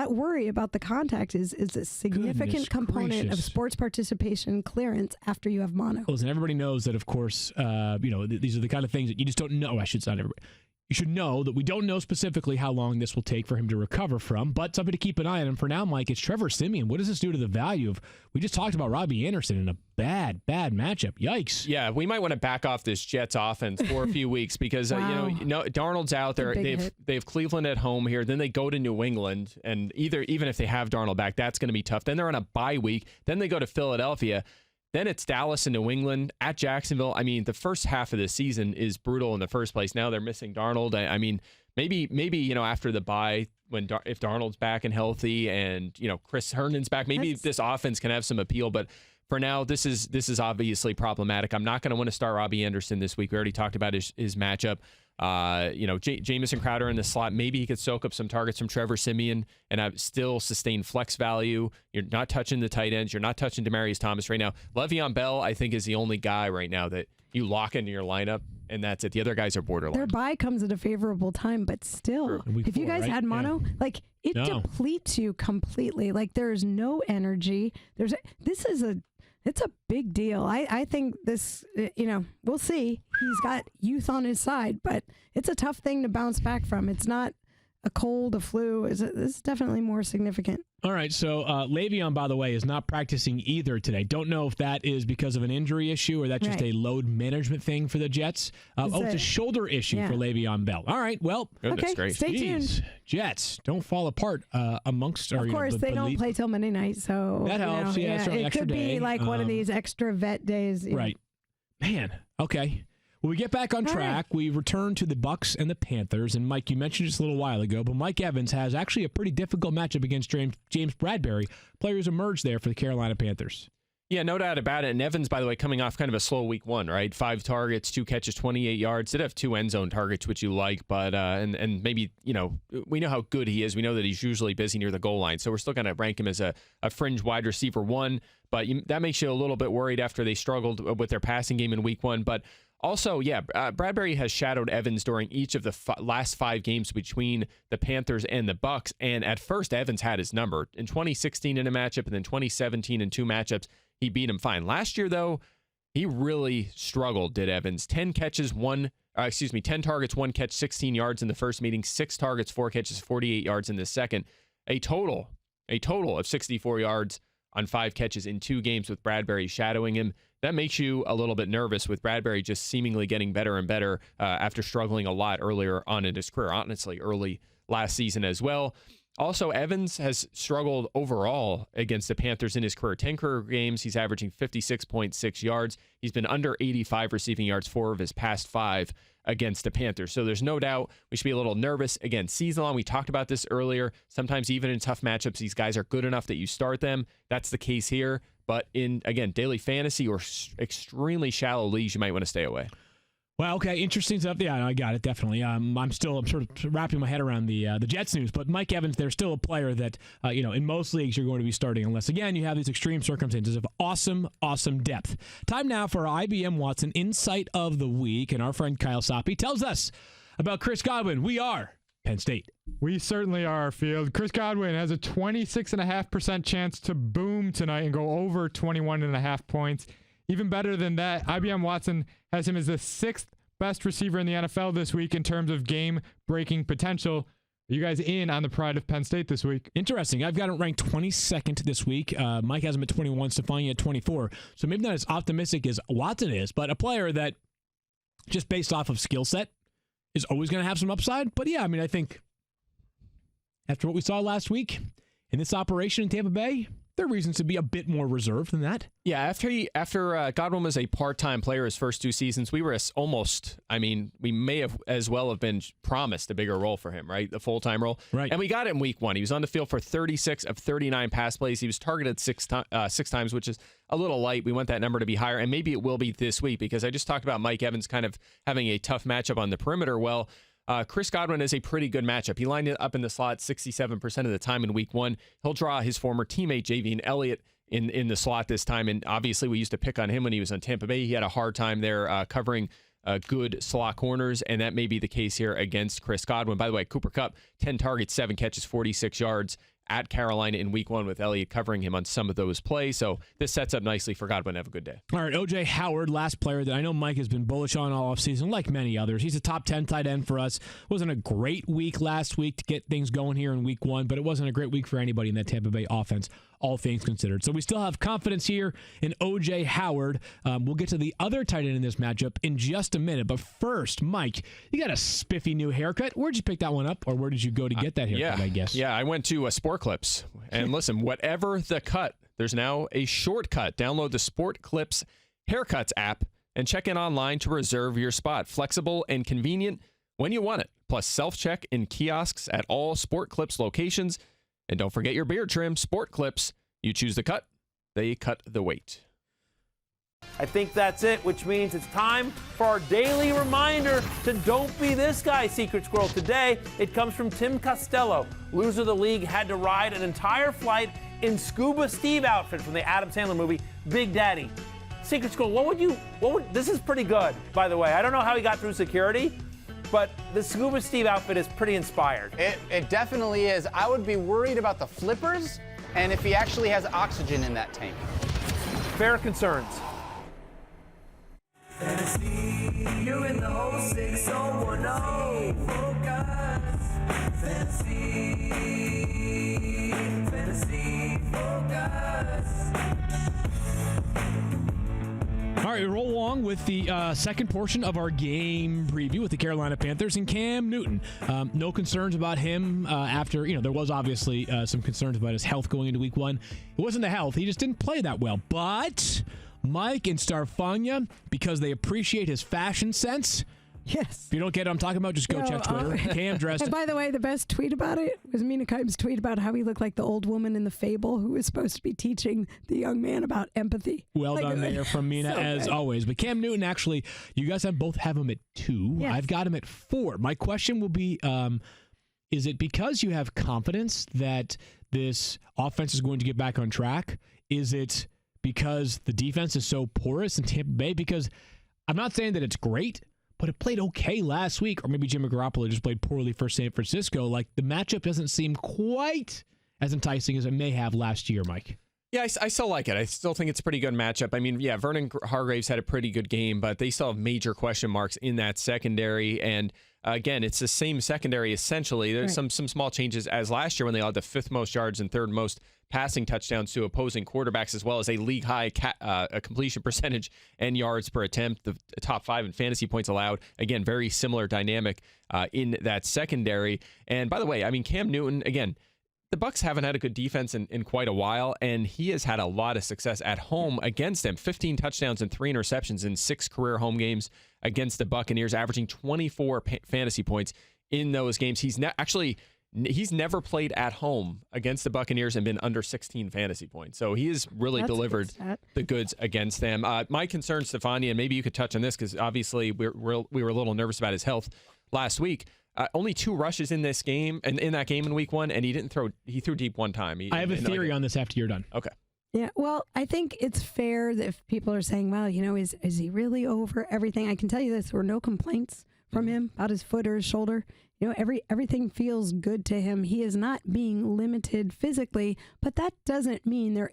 worry about the contact is a significant component of sports participation clearance after you have mono. Listen, everybody knows that, of course, these are the kind of things that you just don't know. I should say, everybody. You should know that we don't know specifically how long this will take for him to recover from, but something to keep an eye on. And for now, Mike, it's Trevor Siemian. What does this do to the value of? We just talked about Robby Anderson in a bad matchup. Yikes! Yeah, we might want to back off this Jets offense for a few weeks because Darnold's out there. They have Cleveland at home here. Then they go to New England, and even if they have Darnold back, that's going to be tough. Then they're on a bye week. Then they go to Philadelphia. Then it's Dallas and New England at Jacksonville. I mean, the first half of the season is brutal in the first place. Now they're missing Darnold. I mean, maybe after the bye, if Darnold's back and healthy, and Chris Herndon's back, maybe this offense can have some appeal. But for now, this is obviously problematic. I'm not going to want to start Robby Anderson this week. We already talked about his matchup. Jamison Crowder in the slot. Maybe he could soak up some targets from Trevor Siemian and still sustain flex value. You're not touching the tight ends. You're not touching Demaryius Thomas right now. Le'Veon Bell, I think, is the only guy right now that you lock into your lineup, and that's it. The other guys are borderline. Their bye comes at a favorable time, but still, if you guys had mono, it depletes you completely. Like there's no energy. It's a big deal. I think this, we'll see. He's got youth on his side, but it's a tough thing to bounce back from. It's not a cold, a flu. This is definitely more significant. All right, so Le'Veon, by the way, is not practicing either today. Don't know if that is because of an injury issue or that's just a load management thing for the Jets. It's a shoulder issue for Le'Veon Bell. All right, well, goodness gracious. Stay tuned. Jets, don't fall apart amongst our. Of course, they don't play till Monday night, so that helps. It could be like one of these extra vet days. Right. Man, okay. When we get back on track, we return to the Bucs and the Panthers. And Mike, you mentioned just a little while ago, but Mike Evans has actually a pretty difficult matchup against James Bradberry. Players emerged there for the Carolina Panthers. Yeah, no doubt about it. And Evans, by the way, coming off kind of a slow week 1, right? 5 targets, 2 catches, 28 yards. Did have 2 end zone targets, which you like, but and maybe, we know how good he is. We know that he's usually busy near the goal line, so we're still going to rank him as a fringe wide receiver 1. But that makes you a little bit worried after they struggled with their passing game in week 1. But also, Bradberry has shadowed Evans during each of the last 5 games between the Panthers and the Bucs. And at first, Evans had his number. In 2016 in a matchup, and then 2017 in 2 matchups, he beat him fine. Last year, though, he really struggled, did Evans. 10 targets, 1 catch, 16 yards in the first meeting, 6 targets, 4 catches, 48 yards in the second. A total of 64 yards on 5 catches in 2 games with Bradberry shadowing him. That makes you a little bit nervous with Bradberry just seemingly getting better and better after struggling a lot earlier on in his career, honestly, early last season as well. Also, Evans has struggled overall against the Panthers in his career. 10 career games, he's averaging 56.6 yards. He's been under 85 receiving yards 4 of his past 5 against the Panthers. So there's no doubt we should be a little nervous. Again, season long, we talked about this earlier. Sometimes even in tough matchups, these guys are good enough that you start them. That's the case here. But in, again, daily fantasy or extremely shallow leagues, you might want to stay away. Well, okay, interesting stuff. Yeah, I got it, definitely. I'm sort of wrapping my head around the Jets news, but Mike Evans, they're still a player that, in most leagues you're going to be starting unless, again, you have these extreme circumstances of awesome depth. Time now for our IBM Watson Insight of the Week, and our friend Kyle Soppe tells us about Chris Godwin. We are Penn State. We certainly are our field. Chris Godwin has a 26.5% chance to boom tonight and go over 21.5 points. Even better than that, IBM Watson has him as the 6th best receiver in the NFL this week in terms of game-breaking potential. Are you guys in on the pride of Penn State this week? Interesting. I've got it ranked 22nd this week. Mike has him at 21, Stephania at 24. So maybe not as optimistic as Watson is, but a player that just based off of skill set is always going to have some upside. But yeah, I think after what we saw last week in this operation in Tampa Bay, there are reasons to be a bit more reserved than that. Yeah, after Godwin was a part-time player his first 2 seasons, we were we may have as well have been promised a bigger role for him, right? The full-time role. Right. And we got it in week 1. He was on the field for 36 of 39 pass plays. He was targeted 6 times, which is a little light. We want that number to be higher, and maybe it will be this week because I just talked about Mike Evans kind of having a tough matchup on the perimeter. Well, Chris Godwin is a pretty good matchup. He lined it up in the slot 67% of the time in week 1. He'll draw his former teammate, Javian Elliott, in the slot this time. And obviously, we used to pick on him when he was on Tampa Bay. He had a hard time there covering good slot corners, and that may be the case here against Chris Godwin. By the way, Cooper Kupp, 10 targets, 7 catches, 46 yards at Carolina in week 1 with Elliott covering him on some of those plays. So this sets up nicely for Godwin to have a good day. All right, O.J. Howard, last player that I know Mike has been bullish on all offseason, like many others. He's a top 10 tight end for us. Wasn't a great week last week to get things going here in week 1, but it wasn't a great week for anybody in that Tampa Bay offense, all things considered. So we still have confidence here in O.J. Howard. We'll get to the other tight end in this matchup in just a minute. But first, Mike, you got a spiffy new haircut. Where'd you pick that one up, or where did you go to get that haircut, I guess? Yeah, I went to Sport Clips. And listen, whatever the cut, there's now a shortcut. Download the Sport Clips Haircuts app and check in online to reserve your spot. Flexible and convenient when you want it. Plus self-check in kiosks at all Sport Clips locations. And don't forget your beard trim, Sport Clips. You choose the cut, they cut the weight. I think that's it, which means it's time for our daily reminder to don't be this guy, Secret Squirrel. Today, it comes from Tim Costello. Loser of the league had to ride an entire flight in Scuba Steve outfit from the Adam Sandler movie Big Daddy. Secret Squirrel, this is pretty good, by the way. I don't know how he got through security, but the Scuba Steve outfit is pretty inspired. It definitely is. I would be worried about the flippers and if he actually has oxygen in that tank. Fair concerns. Fantasy, you're in the whole 6010. Focus, Fantasy focus. All right, we roll along with the second portion of our game preview with the Carolina Panthers and Cam Newton. No concerns about him after, there was obviously some concerns about his health going into week one. It wasn't the health. He just didn't play that well. But Mike and Stephania, because they appreciate his fashion sense. Yes. If you don't get what I'm talking about, just go check Twitter. Cam dressed. And by the way, the best tweet about it was Mina Kimes' tweet about how he looked like the old woman in the fable who was supposed to be teaching the young man about empathy. Well done there from Mina, as always. But Cam Newton, actually, you guys both have him at 2. Yes. I've got him at 4. My question will be, is it because you have confidence that this offense is going to get back on track? Is it because the defense is so porous in Tampa Bay? Because I'm not saying that it's great, but it played okay last week, or maybe Jimmy Garoppolo just played poorly for San Francisco. Like, the matchup doesn't seem quite as enticing as it may have last year, Mike. Yeah, I still like it. I still think it's a pretty good matchup. I mean, yeah, Vernon Hargreaves had a pretty good game, but they still have major question marks in that secondary. And again, it's the same secondary essentially. There's some small changes as last year when they had the 5th most yards and 3rd most passing touchdowns to opposing quarterbacks, as well as a league-high completion percentage and yards per attempt, the top 5 in fantasy points allowed. Again, very similar dynamic in that secondary. And by the way, I mean, Cam Newton, again, the Bucs haven't had a good defense in quite a while, and he has had a lot of success at home against them. 15 touchdowns and 3 interceptions in 6 career home games against the Buccaneers, averaging 24 fantasy points in those games. He's never played at home against the Buccaneers and been under 16 fantasy points. So he has really delivered the goods against them. My concern, Stephania, and maybe you could touch on this because obviously we were a little nervous about his health last week. Only 2 rushes in this game, and in that game in week 1, and he threw deep one time. I have a theory on this after you're done. Okay. Yeah, well, I think it's fair that if people are saying, well, is he really over everything? I can tell you this, there were no complaints from him about his foot or his shoulder. Everything feels good to him. He is not being limited physically, but that doesn't mean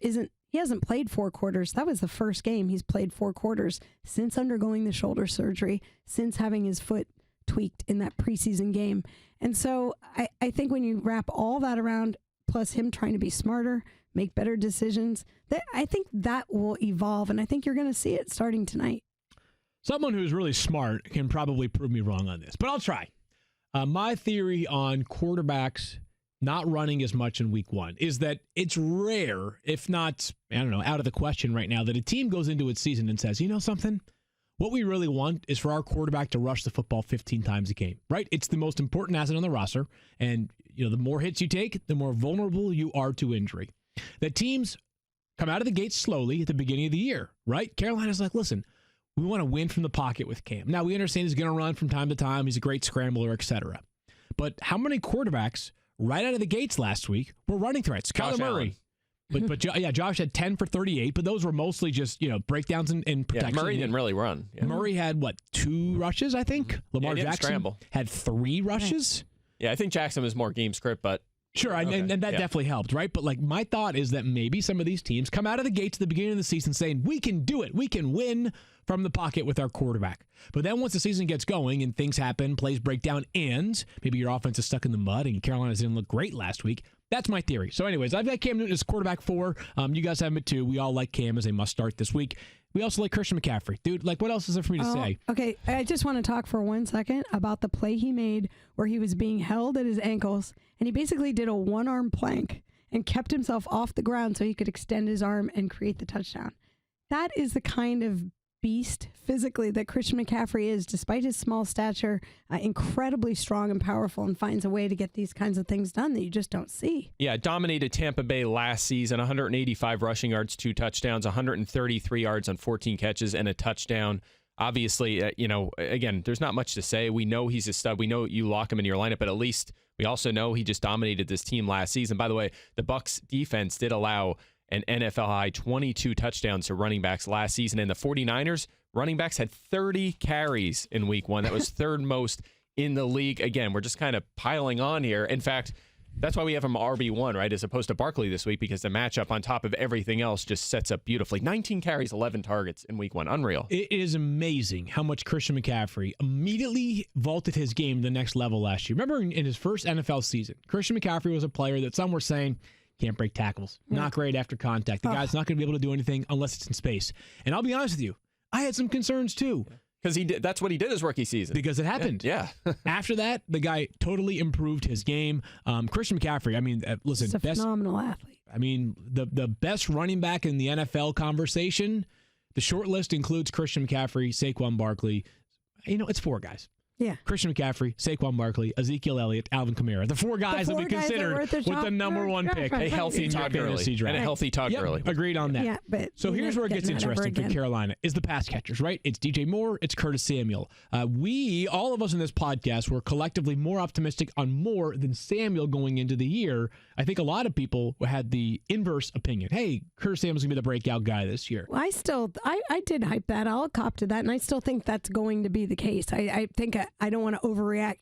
he hasn't played 4 quarters. That was the first game he's played 4 quarters since undergoing the shoulder surgery, since having his foot tweaked in that preseason game. And so I think when you wrap all that around, plus him trying to be smarter, make better decisions, I think that will evolve, and I think you're going to see it starting tonight. Someone who's really smart can probably prove me wrong on this, but I'll try. My theory on quarterbacks not running as much in week 1 is that it's rare, if not, out of the question right now, that a team goes into its season and says, you know something? What we really want is for our quarterback to rush the football 15 times a game, right? It's the most important asset on the roster. And, the more hits you take, the more vulnerable you are to injury. That teams come out of the gate slowly at the beginning of the year, right? Carolina's like, listen, we want to win from the pocket with Cam. Now, we understand he's going to run from time to time. He's a great scrambler, etc. But how many quarterbacks right out of the gates last week were running threats? Kyler Murray. But Josh had 10 for 38, but those were mostly just, breakdowns and protection. Yeah, Murray didn't really run. Yeah. Murray had, 2 rushes, I think? Lamar Jackson had 3 rushes. Yeah, I think Jackson was more game script, but... Sure, and that definitely helped, right? But, my thought is that maybe some of these teams come out of the gates at the beginning of the season saying, we can do it. We can win from the pocket with our quarterback. But then once the season gets going and things happen, plays break down, and maybe your offense is stuck in the mud and Carolina didn't look great last week, that's my theory. So anyways, I've got Cam Newton as quarterback 4. You guys have him at 2. We all like Cam as a must-start this week. We also like Christian McCaffrey. Dude, what else is there for me to say? Okay, I just want to talk for 1 second about the play he made where he was being held at his ankles, and he basically did a one-arm plank and kept himself off the ground so he could extend his arm and create the touchdown. That is the kind of beast physically that Christian McCaffrey is, despite his small stature, incredibly strong and powerful, and finds a way to get these kinds of things done that you just don't see. Yeah, dominated Tampa Bay last season, 185 rushing yards, 2 touchdowns, 133 yards on 14 catches, and a touchdown. Obviously, again, there's not much to say. We know he's a stud. We know you lock him in your lineup, but at least we also know he just dominated this team last season. By the way, the Bucs defense did allow an NFL high 22 touchdowns to running backs last season. And the 49ers running backs had 30 carries in week 1. That was 3rd most in the league. Again, we're just kind of piling on here. In fact, That's why we have him RB1, right, as opposed to Barkley this week, because the matchup on top of everything else just sets up beautifully. 19 carries, 11 targets in week 1. Unreal. It is amazing how much Christian McCaffrey immediately vaulted his game to the next level last year. Remember in his first NFL season, Christian McCaffrey was a player that some were saying can't break tackles, not great after contact. The guy's not going to be able to do anything unless it's in space. And I'll be honest with you, I had some concerns too. Because that's what he did his rookie season. Because it happened. Yeah. After that, the guy totally improved his game. Christian McCaffrey, I mean, listen. He's a phenomenal athlete. I mean, the best running back in the NFL conversation, the short list includes Christian McCaffrey, Saquon Barkley. It's 4 guys. Yeah. Christian McCaffrey, Saquon Barkley, Ezekiel Elliott, Alvin Kamara. The 4 guys that we considered with the number 1 pick. A healthy Todd Gurley. And a healthy Todd Gurley. Agreed on that. Yeah, but so here's where it gets interesting for Carolina is the pass catchers, right? It's DJ Moore, it's Curtis Samuel. All of us in this podcast, were collectively more optimistic on Moore than Samuel going into the year. I think a lot of people had the inverse opinion. Hey, Curtis Samuel's going to be the breakout guy this year. Well, I did hype that. I'll cop to that, and I still think that's going to be the case. I think I don't want to overreact,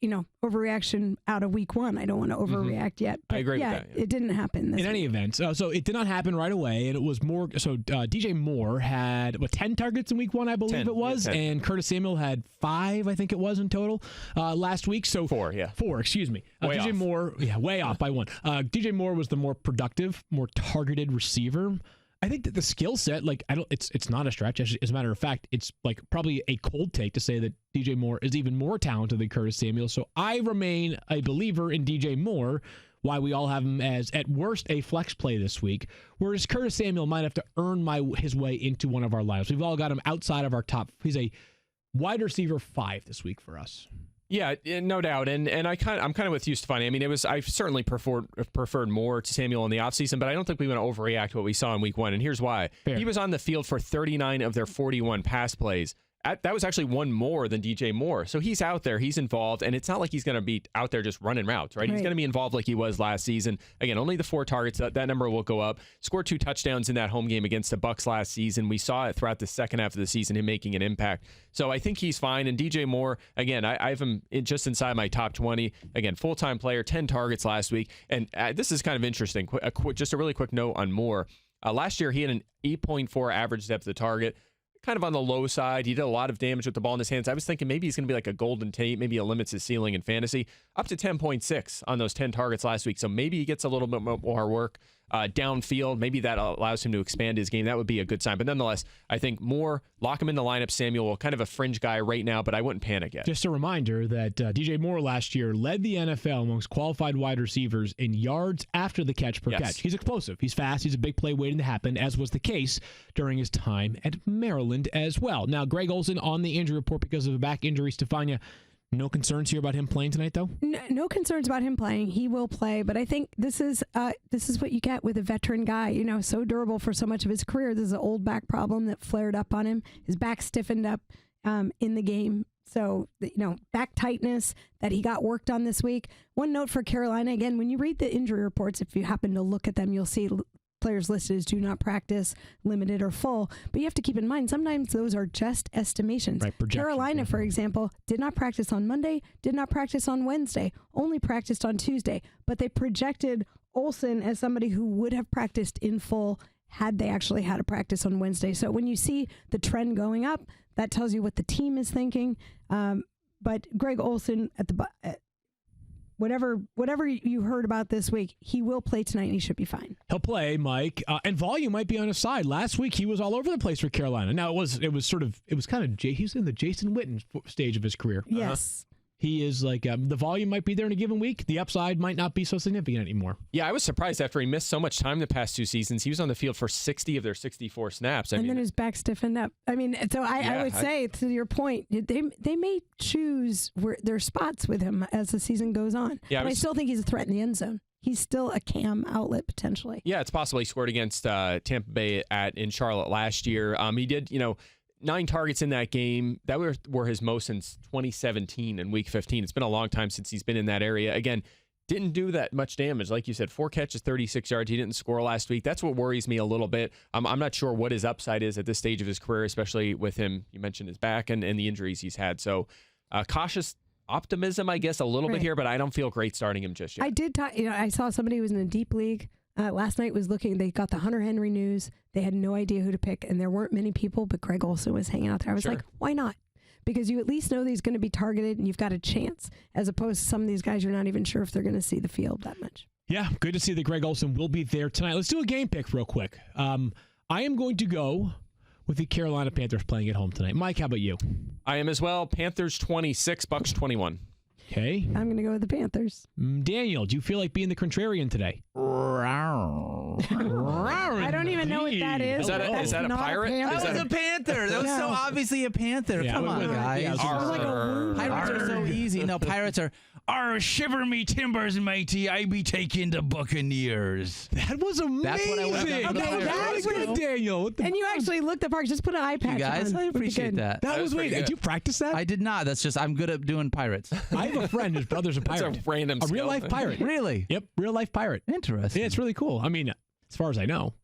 overreaction out of week 1. I don't want to overreact yet. But I agree with that. It didn't happen in any event. So it did not happen right away, and it was more. So DJ Moore had 10 targets in week 1, I believe 10, it was, yeah, 10. and Curtis Samuel had 5, I think it was in total last week. So 4, yeah. 4, excuse me. Way DJ off. Moore, way off by 1. DJ Moore was the more productive, more targeted receiver. I think that the skill set, it's not a stretch. As a matter of fact, it's probably a cold take to say that DJ Moore is even more talented than Curtis Samuel. So I remain a believer in DJ Moore, why we all have him as, at worst, a flex play this week, whereas Curtis Samuel might have to earn his way into one of our lineups. We've all got him outside of our top. He's a wide receiver 5 this week for us. Yeah, no doubt, and I'm kind of with you, Stephania. I mean, I certainly preferred more to Samuel in the offseason, but I don't think we want to overreact to what we saw in week 1, and here's why. Fair. He was on the field for 39 of their 41 pass plays. That was actually 1 more than DJ Moore. So he's out there, he's involved, and it's not like he's going to be out there just running routes, right? He's going to be involved like he was last season. Again, only the 4 targets, that number will go up. Scored 2 touchdowns in that home game against the Bucs last season. We saw it throughout the second half of the season, him making an impact. So I think he's fine. And DJ Moore, again, I have him just inside my top 20. Again, full-time player, 10 targets last week. And this is kind of interesting. Just a really quick note on Moore. Last year, he had an 8.4 average depth of target. Kind of on the low side. He did a lot of damage with the ball in his hands. I was thinking maybe he's going to be like a Golden Tate. Maybe it limits his ceiling in fantasy. Up to 10.6 on those 10 targets last week. So maybe he gets a little bit more work downfield. Maybe that allows him to expand his game. That would be a good sign. But nonetheless, I think Moore, lock him in the lineup. Samuel, kind of a fringe guy right now, but I wouldn't panic yet. Just a reminder that DJ Moore last year led the NFL amongst qualified wide receivers in yards after the catch per catch. He's explosive. He's fast. He's a big play waiting to happen, as was the case during his time at Maryland as well. Now, Greg Olsen on the injury report because of a back injury. Stephania, no concerns here about him playing tonight, though? No concerns about him playing. He will play, but I think this is what you get with a veteran guy, so durable for so much of his career. This is an old back problem that flared up on him. His back stiffened up in the game. So, back tightness that he got worked on this week. One note for Carolina, again, when you read the injury reports, if you happen to look at them, you'll see players listed as do not practice, limited, or full. But you have to keep in mind, sometimes those are just estimations. Right, Carolina, for example, did not practice on Monday, did not practice on Wednesday, only practiced on Tuesday. But they projected Olsen as somebody who would have practiced in full had they actually had a practice on Wednesday. So when you see the trend going up, that tells you what the team is thinking. But Greg Olsen, whatever you heard about this week, he will play tonight and he should be fine. He'll play, Mike, and volume might be on his side. Last week he was all over the place for Carolina. Now he's in the Jason Witten stage of his career. Yes. He is like, the volume might be there in a given week. The upside might not be so significant anymore. Yeah, I was surprised after he missed so much time the past 2 seasons. He was on the field for 60 of their 64 snaps. Then his back stiffened up. I would say, to your point, they may choose their spots with him as the season goes on. Yeah, but I still think he's a threat in the end zone. He's still a cam outlet potentially. Yeah, it's possible he scored against Tampa Bay in Charlotte last year. He did, 9 targets in that game. That were his most since 2017 in Week 15. It's been a long time since he's been in that area. Again, didn't do that much damage. Like you said, 4 catches, 36 yards. He didn't score last week. That's what worries me a little bit. I'm not sure what his upside is at this stage of his career, especially with him. You mentioned his back and the injuries he's had. So cautious optimism, I guess, a little bit Right. here, but I don't feel great starting him just yet. I did talk, I saw somebody who was in a deep league last night was looking, they got the Hunter Henry news. They had no idea who to pick, and there weren't many people, but Greg Olsen was hanging out there. I was like, why not? Because you at least know that he's going to be targeted and you've got a chance, as opposed to some of these guys you're not even sure if they're going to see the field that much. Yeah, good to see that Greg Olsen will be there tonight. Let's do a game pick real quick. I am going to go with the Carolina Panthers playing at home tonight. Mike, how about you? I am as well. Panthers 26, Bucks 21. Okay. I'm going to go with the Panthers. Daniel, do you feel like being the contrarian today? I don't even know what that is. Is that a pirate? That was a panther. That was so obviously a panther. Yeah, Come on, guys. yeah, Pirates are so easy. No, pirates are, shiver me timbers, matey. I be taking the Buccaneers. That was amazing. That's what I would have done. Okay, that is good, Daniel. What the And you actually looked at Parks. Just put an eye patch You guys, on. I Would be appreciate good. that. That was pretty wait. good. Did you practice that? I did not. That's just, I'm good at doing pirates. I have a friend whose brother's a pirate. That's a random real skill. life pirate. Really? Yep, real life pirate. Interesting. Yeah, it's really cool. I mean, as far as I know,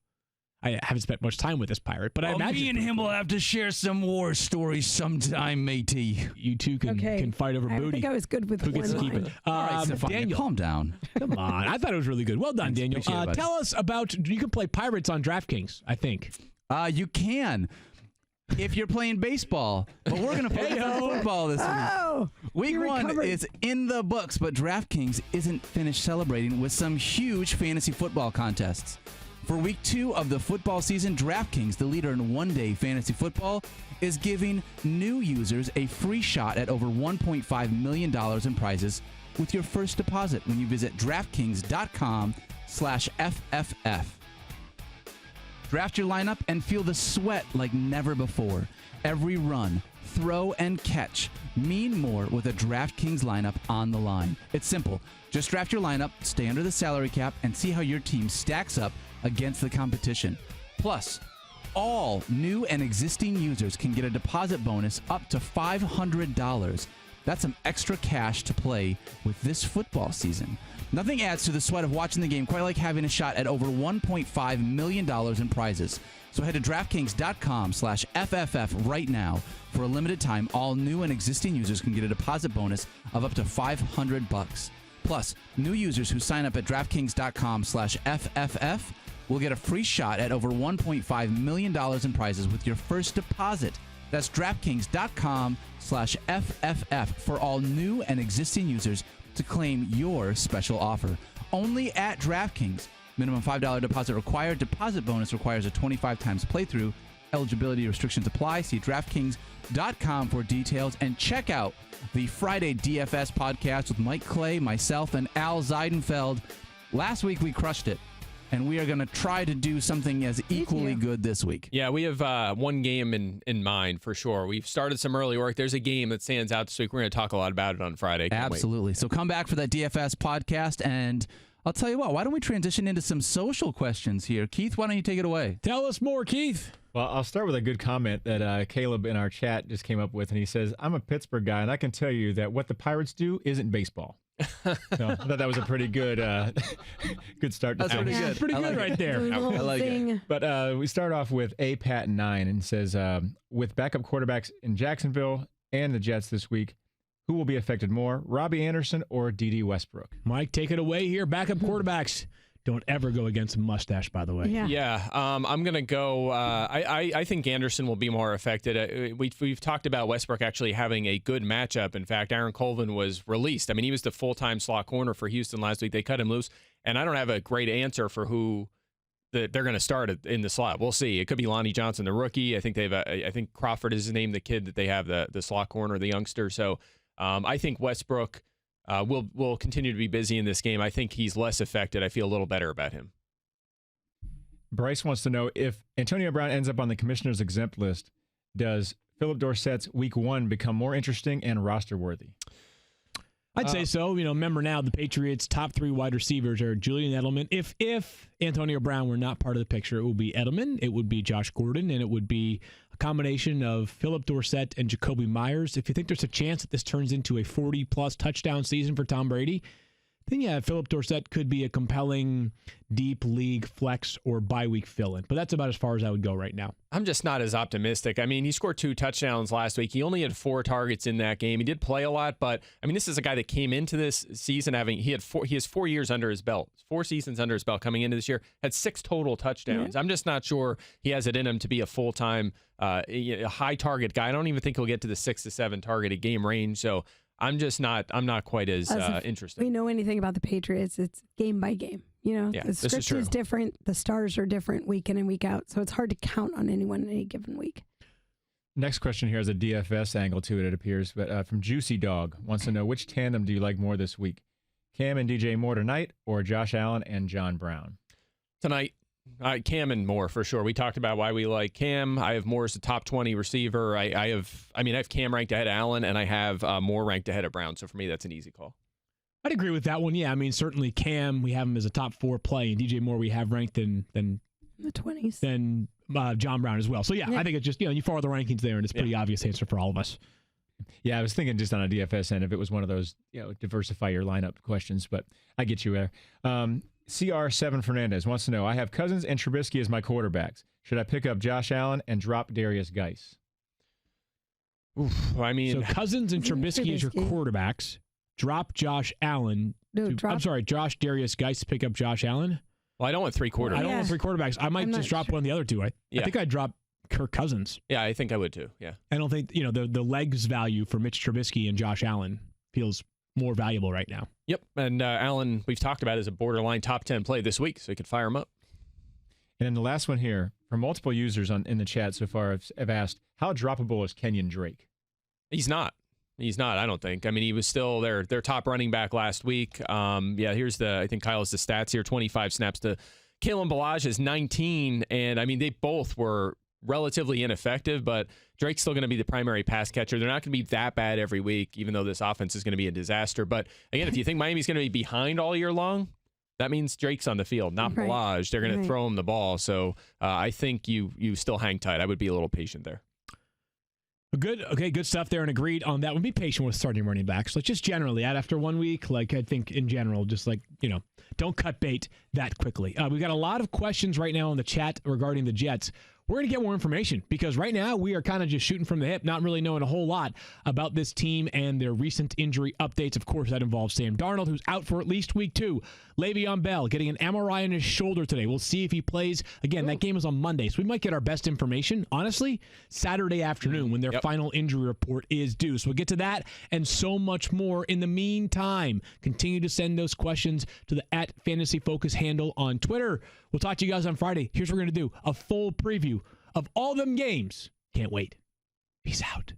I haven't spent much time with this pirate, but I imagine me and him will have to share some war stories sometime, matey. you two can fight over I booty. think I was good with Who gets to one keep line. it? All right, Stephania, Daniel, calm down. come on. I thought it was really good. Well done, Daniel. Appreciate it, buddy. Tell us about, you can play pirates on DraftKings, I think. You can. If you're playing baseball, but we're going to focus on football this week. Oh, Week you 1 recovered. is in the books, but DraftKings isn't finished celebrating with some huge fantasy football contests. For Week 2 of the football season, DraftKings, the leader in one-day fantasy football, is giving new users a free shot at over $1.5 million in prizes with your first deposit when you visit DraftKings.com/FFF. Draft your lineup and feel the sweat like never before. Every run, throw, and catch mean more with a DraftKings lineup on the line. It's simple. Just draft your lineup, stay under the salary cap, and see how your team stacks up against the competition. Plus, all new and existing users can get a deposit bonus up to $500. That's some extra cash to play with this football season. Nothing adds to the sweat of watching the game quite like having a shot at over $1.5 million in prizes. So head to DraftKings.com/FFF right now. For a limited time, all new and existing users can get a deposit bonus of up to $500. Plus, new users who sign up at DraftKings.com/FFF will get a free shot at over $1.5 million in prizes with your first deposit. That's DraftKings.com/FFF for all new and existing users to claim your special offer. Only at DraftKings. Minimum $5 deposit required. Deposit bonus requires a 25 times playthrough. Eligibility restrictions apply. See DraftKings.com for details. And check out the Friday DFS podcast with Mike Clay, myself, and Al Zeidenfeld. Last week we crushed it. And we are going to try to do something as equally good this week. Yeah, we have one game in mind for sure. We've started some early work. There's a game that stands out this week. We're going to talk a lot about it on Friday. Can't Absolutely. wait. So come back for that DFS podcast. And I'll tell you what, why don't we transition into some social questions here? Keith, why don't you take it away? Tell us more, Keith. Well, I'll start with a good comment that Caleb in our chat just came up with, and he says, I'm a Pittsburgh guy, and I can tell you that what the Pirates do isn't baseball. So I thought that was a pretty good good start. That's pretty good. Pretty I good like right it. there. I like it. But we start off with Pat9 and says, with backup quarterbacks in Jacksonville and the Jets this week, who will be affected more, Robby Anderson or Dede Westbrook? Mike, take it away here. Backup quarterbacks. Don't ever go against a mustache, by the way. Yeah. I'm going to go. I think Anderson will be more affected. We've talked about Westbrook actually having a good matchup. In fact, Aaron Colvin was released. I mean, he was the full-time slot corner for Houston last week. They cut him loose, and I don't have a great answer for who they're going to start in the slot. We'll see. It could be Lonnie Johnson, the rookie. I think I think Crawford is named the kid that they have, the slot corner, the youngster. So I think Westbrook will continue to be busy in this game. I think he's less affected. I feel a little better about him. Bryce wants to know if Antonio Brown ends up on the commissioner's exempt list, does Phillip Dorsett's week 1 become more interesting and roster worthy? I'd say so. Remember now the Patriots' top 3 wide receivers are Julian Edelman. If Antonio Brown were not part of the picture, it would be Edelman, it would be Josh Gordon, and it would be a combination of Phillip Dorsett and Jacoby Myers. If you think there's a chance that this turns into a 40-plus touchdown season for Tom Brady, then yeah, Phillip Dorsett could be a compelling deep league flex or bye week fill-in. But that's about as far as I would go right now. I'm just not as optimistic. I mean, he scored 2 touchdowns last week. He only had 4 targets in that game. He did play a lot, but I mean, this is a guy that came into this season he has 4 years under his belt, 4 seasons under his belt coming into this year, had 6 total touchdowns. I'm just not sure he has it in him to be a full-time, high target guy. I don't even think he'll get to the 6 to 7 target a game range. So I'm not quite as interested. We know anything about the Patriots, it's game by game. The script is different. The stars are different week in and week out. So it's hard to count on anyone in any given week. Next question here has a DFS angle to it, it appears. But from Juicy Dog wants to know, which tandem do you like more this week? Cam and DJ Moore tonight, or Josh Allen and John Brown? Tonight. Cam and Moore for sure. We talked about why we like Cam. I have Moore as a top 20 receiver. I have Cam ranked ahead of Allen, and I have Moore ranked ahead of Brown. So for me, that's an easy call. I'd agree with that one. Yeah, I mean, certainly Cam, we have him as a top 4 play, and DJ Moore we have ranked in the 20s. Then John Brown as well. So yeah, I think it's just you follow the rankings there, and it's a pretty obvious answer for all of us. Yeah, I was thinking just on a DFS end if it was one of those diversify your lineup questions, but I get you there. CR7 Fernandez wants to know, I have Cousins and Trubisky as my quarterbacks. Should I pick up Josh Allen and drop Derrius Guice? I mean, so Cousins and Trubisky as your quarterbacks. Drop Josh Allen. Josh Derrius Guice to pick up Josh Allen. Well, I don't want 3 quarterbacks. I don't want 3 quarterbacks. I might just drop one of the other 2. I think I'd drop Kirk Cousins. Yeah, I think I would too. Yeah. I don't think, the legs value for Mitch Trubisky and Josh Allen feels more valuable right now. Yep. And Allen, we've talked about as a borderline top 10 play this week, so you could fire him up. And then the last one here, from multiple users in the chat so far, have asked, how droppable is Kenyon Drake? He's not, I don't think. I mean, he was still their top running back last week. Here's I think Kyle has the stats here, 25 snaps to Kalen Ballage's 19. And I mean, they both were relatively ineffective, but Drake's still going to be the primary pass catcher. They're not going to be that bad every week, even though this offense is going to be a disaster. But again, if you think Miami's going to be behind all year long, that means Drake's on the field, not Ballage. They're going to throw him the ball. So I think you still hang tight. I would be a little patient there. Good stuff there, and agreed on that one. Be patient with starting running backs. Like just generally, after 1 week, I think in general, just don't cut bait that quickly. We've got a lot of questions right now in the chat regarding the Jets. We're going to get more information because right now we are kind of just shooting from the hip, not really knowing a whole lot about this team and their recent injury updates. Of course, that involves Sam Darnold, who's out for at least week 2. Le'Veon Bell getting an MRI on his shoulder today. We'll see if he plays. Again, that game is on Monday, so we might get our best information, honestly, Saturday afternoon when their final injury report is due. So we'll get to that and so much more. In the meantime, continue to send those questions to the @FantasyFocus handle on Twitter. We'll talk to you guys on Friday. Here's what we're going to do. A full preview of all them games. Can't wait. Peace out.